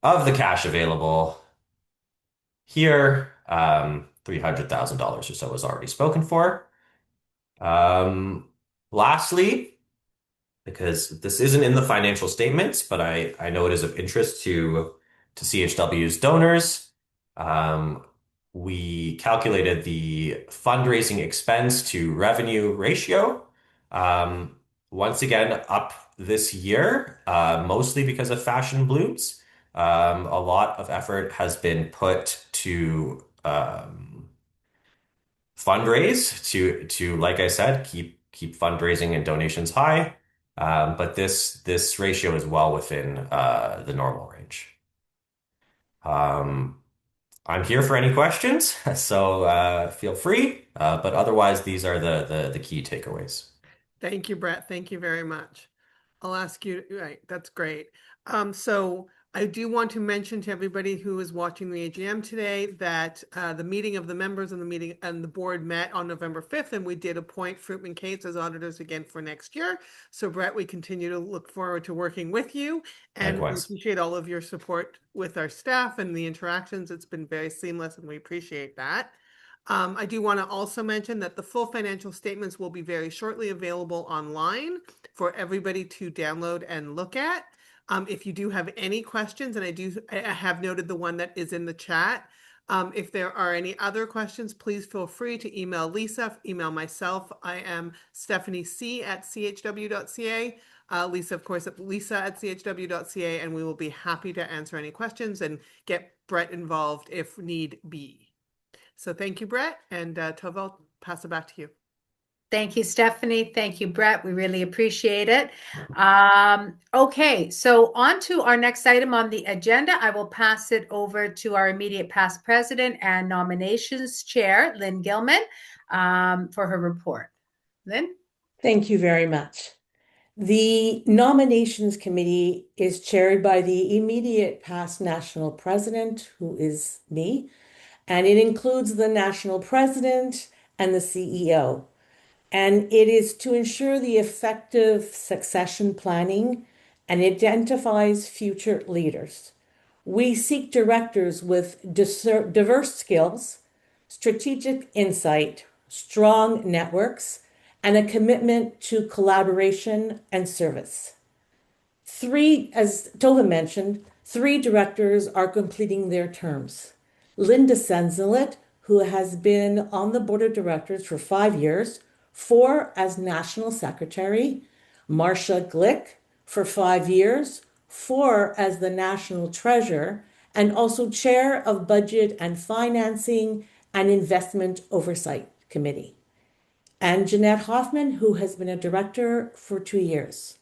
of the cash available here, $300,000 or so was already spoken for. Lastly, because this isn't in the financial statements, but I know it is of interest to CHW's donors. We calculated the fundraising expense to revenue ratio. Once again, up this year, mostly because of fashion blooms. A lot of effort has been put to fundraise to, like I said, keep fundraising and donations high. But this ratio is well within the normal range. I'm here for any questions, so feel free. But otherwise, these are the key takeaways. Thank you, Brett. Thank you very much. I'll ask you, right, that's great. So I do want to mention to everybody who is watching the AGM today that the meeting of the members and the board met on November 5th, and we did appoint Fruitman Cates as auditors again for next year. So Brett, we continue to look forward to working with you, and we appreciate all of your support with our staff and the interactions. It's been very seamless, and we appreciate that. I do want to also mention that the full financial statements will be very shortly available online for everybody to download and look at. If you do have any questions, and I have noted the one that is in the chat. If there are any other questions, please feel free to email Lisa, email myself. I am Stephanie C at chw.ca. Lisa, of course, at lisa@chw.ca, and we will be happy to answer any questions and get Brett involved if need be. So thank you, Brett, and Tova, I'll pass it back to you. Thank you, Stephanie. Thank you, Brett. We really appreciate it. Okay, so on to our next item on the agenda. I will pass it over to our immediate past president and nominations chair, Lynn Gilman, for her report. Lynn? Thank you very much. The nominations committee is chaired by the immediate past national president, who is me, and it includes the national president and the CEO. And it is to ensure the effective succession planning and identifies future leaders. We seek directors with diverse skills, strategic insight, strong networks, and a commitment to collaboration and service. As Tova mentioned, 3 directors are completing their terms. Linda Senzelit, who has been on the board of directors for 5 years, 4 as national secretary, Marcia Glick for 5 years, 4 as the national treasurer, and also chair of budget and financing and investment oversight committee. And Jeanette Hoffman, who has been a director for 2 years.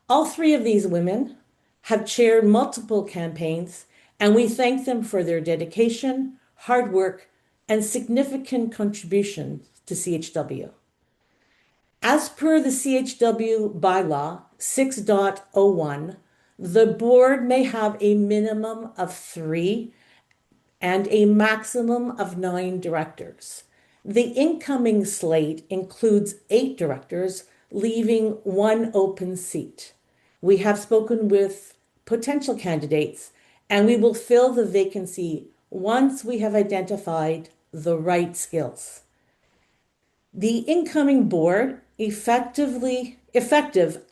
All 3 of these women have chaired multiple campaigns, and we thank them for their dedication, hard work, and significant contributions to CHW. As per the CHW bylaw 6.01, the board may have a minimum of 3 and a maximum of 9 directors. The incoming slate includes 8 directors, leaving 1 open seat. We have spoken with potential candidates, and we will fill the vacancy once we have identified the right skills. The incoming board, effective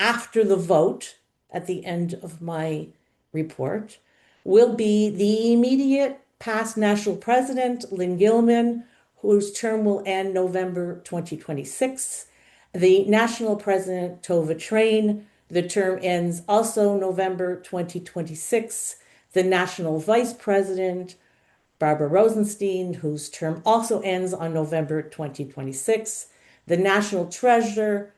after the vote at the end of my report, will be the immediate past national president, Lynn Gilman, whose term will end November 2026, the national president, Tova Train, the term ends also November 2026, the national vice president, Barbara Rosenstein, whose term also ends on November 2026, the national treasurer,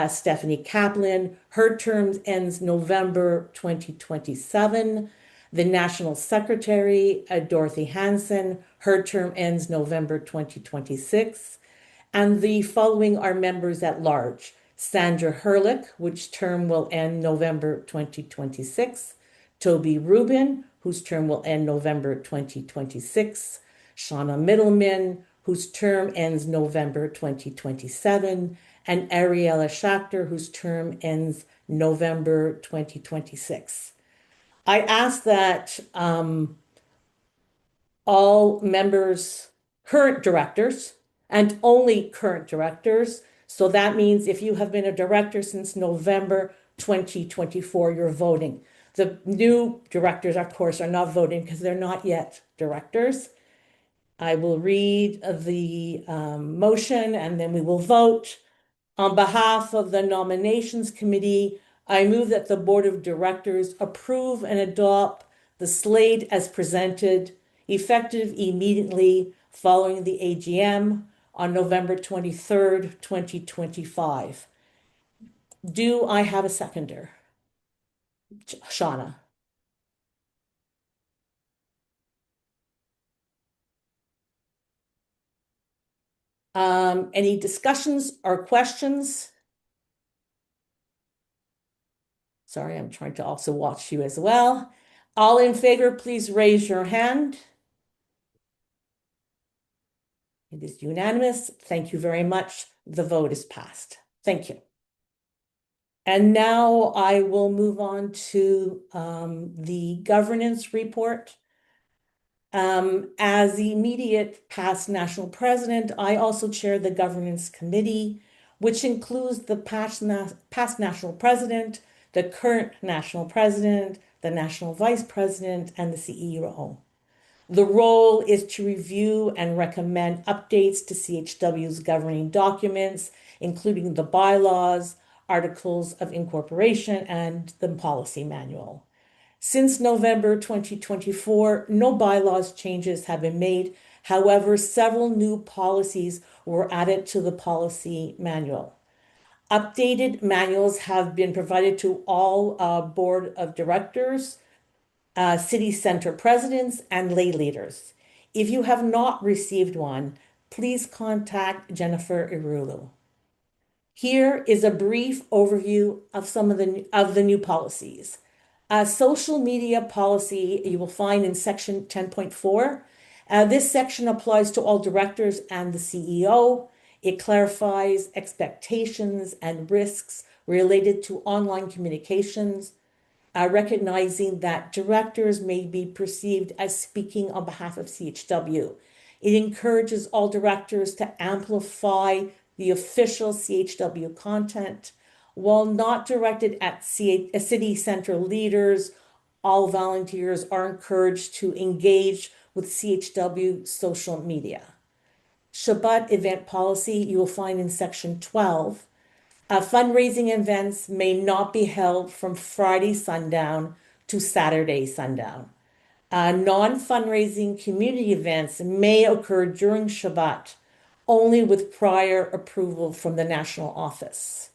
Stephanie Kaplan, her term ends November 2027, the national secretary, Dorothy Hansen, her term ends November 2026, and the following are members at large: Sandra Herlick, which term will end November 2026, Toby Rubin, whose term will end November 2026, Shauna Middleman, whose term ends November 2027, and Ariella Schachter, whose term ends November 2026. I ask that all members, current directors, and only current directors, so that means if you have been a director since November 2024, you're voting. The new directors, of course, are not voting because they're not yet directors. I will read the motion and then we will vote. On behalf of the nominations committee, I move that the board of directors approve and adopt the slate as presented, effective immediately following the AGM on November 23rd, 2025. Do I have a seconder? Shauna. Any discussions or questions? Sorry, I'm trying to also watch you as well. All in favor, please raise your hand. It is unanimous. Thank you very much. The vote is passed. Thank you. And now I will move on to the governance report. As the immediate past national president, I also chair the governance committee, which includes the past national president, the current national president, the national vice president, and the CEO. The role is to review and recommend updates to CHW's governing documents, including the bylaws, articles of incorporation, and the policy manual. Since November 2024, no bylaws changes have been made. However, several new policies were added to the policy manual. Updated manuals have been provided to all board of directors, city center presidents, and lay leaders. If you have not received one, please contact Jennifer Irulu. Here is a brief overview of some of the new policies. Social media policy you will find in section 10.4. This section applies to all directors and the CEO. It clarifies expectations and risks related to online communications, recognizing that directors may be perceived as speaking on behalf of CHW. It encourages all directors to amplify the official CHW content. While not directed at city center leaders, all volunteers are encouraged to engage with CHW social media. Shabbat event policy you will find in section 12. Fundraising events may not be held from Friday sundown to Saturday sundown. Non-fundraising community events may occur during Shabbat, only with prior approval from the national office.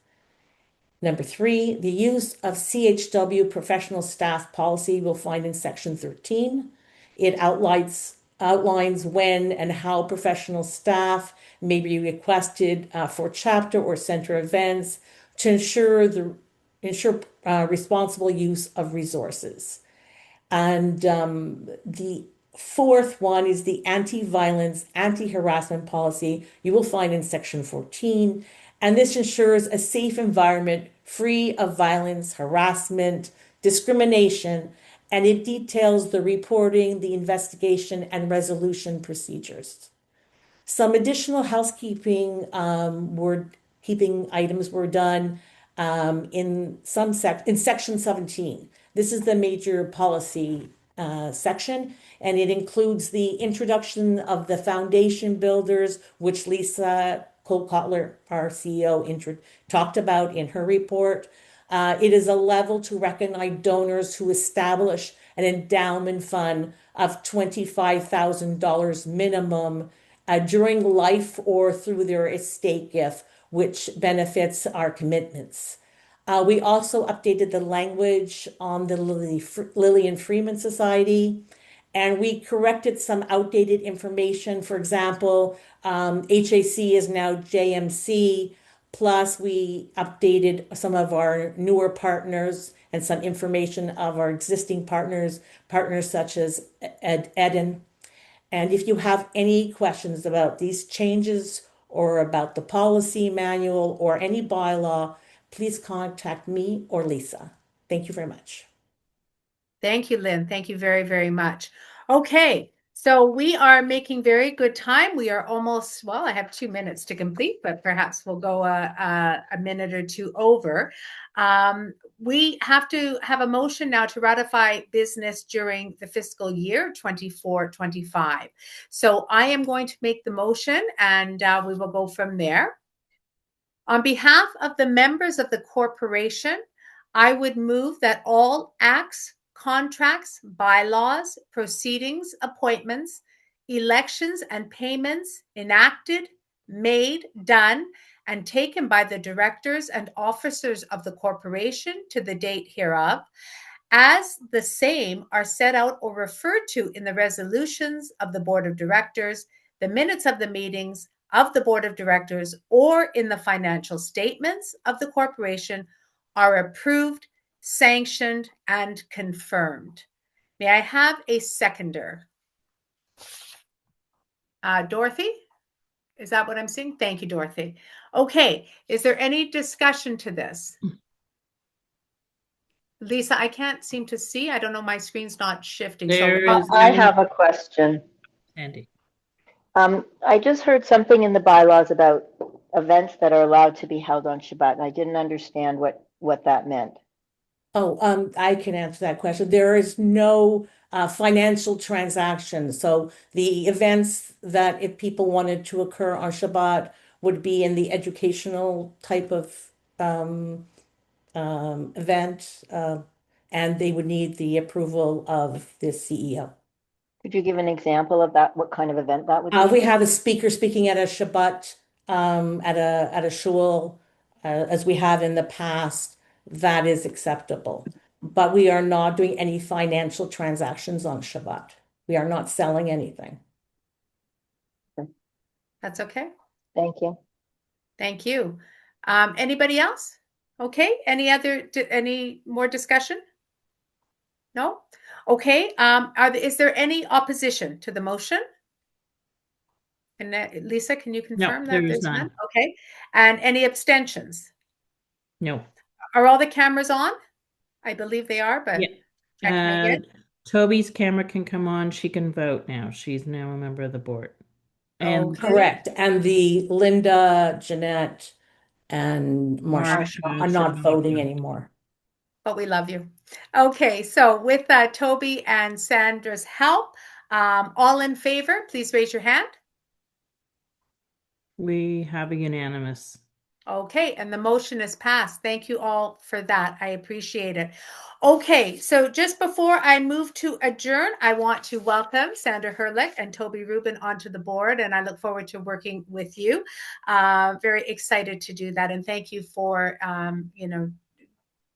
Number 3, the use of CHW professional staff policy you'll find in section 13. It outlines when and how professional staff may be requested for chapter or center events to ensure responsible use of resources. And the fourth one is the anti-violence, anti-harassment policy you will find in section 14. And this ensures a safe environment free of violence, harassment, discrimination, and it details the reporting, the investigation, and resolution procedures. Some additional housekeeping items were done in section 17. This is the major policy section, and it includes the introduction of the foundation builders, which Lisa Cole-Kotler, our CEO, talked about in her report. It is a level to recognize donors who establish an endowment fund of $25,000 minimum during life or through their estate gift, which benefits our commitments. We also updated the language on the Lillian Freeman Society, and we corrected some outdated information. For example, HAC is now JMC, plus we updated some of our newer partners and some information of our existing partners such as Eden. And if you have any questions about these changes or about the policy manual or any bylaw, please contact me or Lisa. Thank you very much. Thank you, Lynn. Thank you very, very much. Okay, so we are making very good time. We are almost, well, I have 2 minutes to complete, but perhaps we'll go a minute or two over. We have to have a motion now to ratify business during the fiscal year 24-25. So I am going to make the motion and we will go from there. On behalf of the members of the corporation, I would move that all acts, contracts, bylaws, proceedings, appointments, elections, and payments enacted, made, done, and taken by the directors and officers of the corporation to the date hereof, as the same are set out or referred to in the resolutions of the board of directors, the minutes of the meetings of the board of directors, or in the financial statements of the corporation, are approved, sanctioned, and confirmed. May I have a seconder? Dorothy? Is that what I'm seeing? Thank you, Dorothy. Okay, is there any discussion to this? Lisa, I can't seem to see. I don't know, my screen's not shifting. I have a question. Andy. I just heard something in the bylaws about events that are allowed to be held on Shabbat, and I didn't understand what that meant. Oh, I can answer that question. There is no financial transaction. So the events that if people wanted to occur on Shabbat would be in the educational type of event, and they would need the approval of the CEO. Could you give an example of that? What kind of event that would be? We have a speaker speaking at a Shabbat, at a shul, as we have in the past. That is acceptable. But we are not doing any financial transactions on Shabbat. We are not selling anything. That's okay. Thank you. Thank you. Anybody else? Okay. Any more discussion? No? Okay. Is there any opposition to the motion? And Lisa, can you confirm that there's none? Okay. And any abstentions? No. Are all the cameras on? I believe they are, but yeah. Toby's camera can come on. She can vote now. She's now a member of the board. And correct. And the Linda, Jeanette, and Marsha are not voting anymore. But we love you. Okay, so with Toby and Sandra's help, all in favor, please raise your hand. We have a unanimous. Okay, and the motion is passed. Thank you all for that. I appreciate it. Okay, so just before I move to adjourn, I want to welcome Sandra Herlick and Toby Rubin onto the board, and I look forward to working with you. Very excited to do that, and thank you for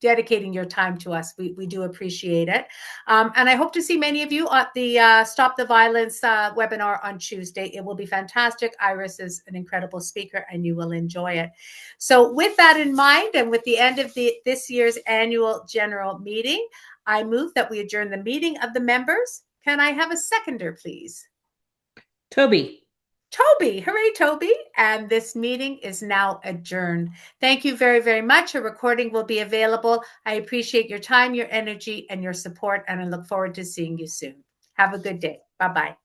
dedicating your time to us. We do appreciate it. And I hope to see many of you at the Stop the Violence webinar on Tuesday. It will be fantastic. Iris is an incredible speaker and you will enjoy it. So with that in mind, and with the end of this year's annual general meeting, I move that we adjourn the meeting of the members. Can I have a seconder, please? Toby. Toby, hooray, Toby. And this meeting is now adjourned. Thank you very, very much. A recording will be available. I appreciate your time, your energy, and your support, and I look forward to seeing you soon. Have a good day. Bye-bye.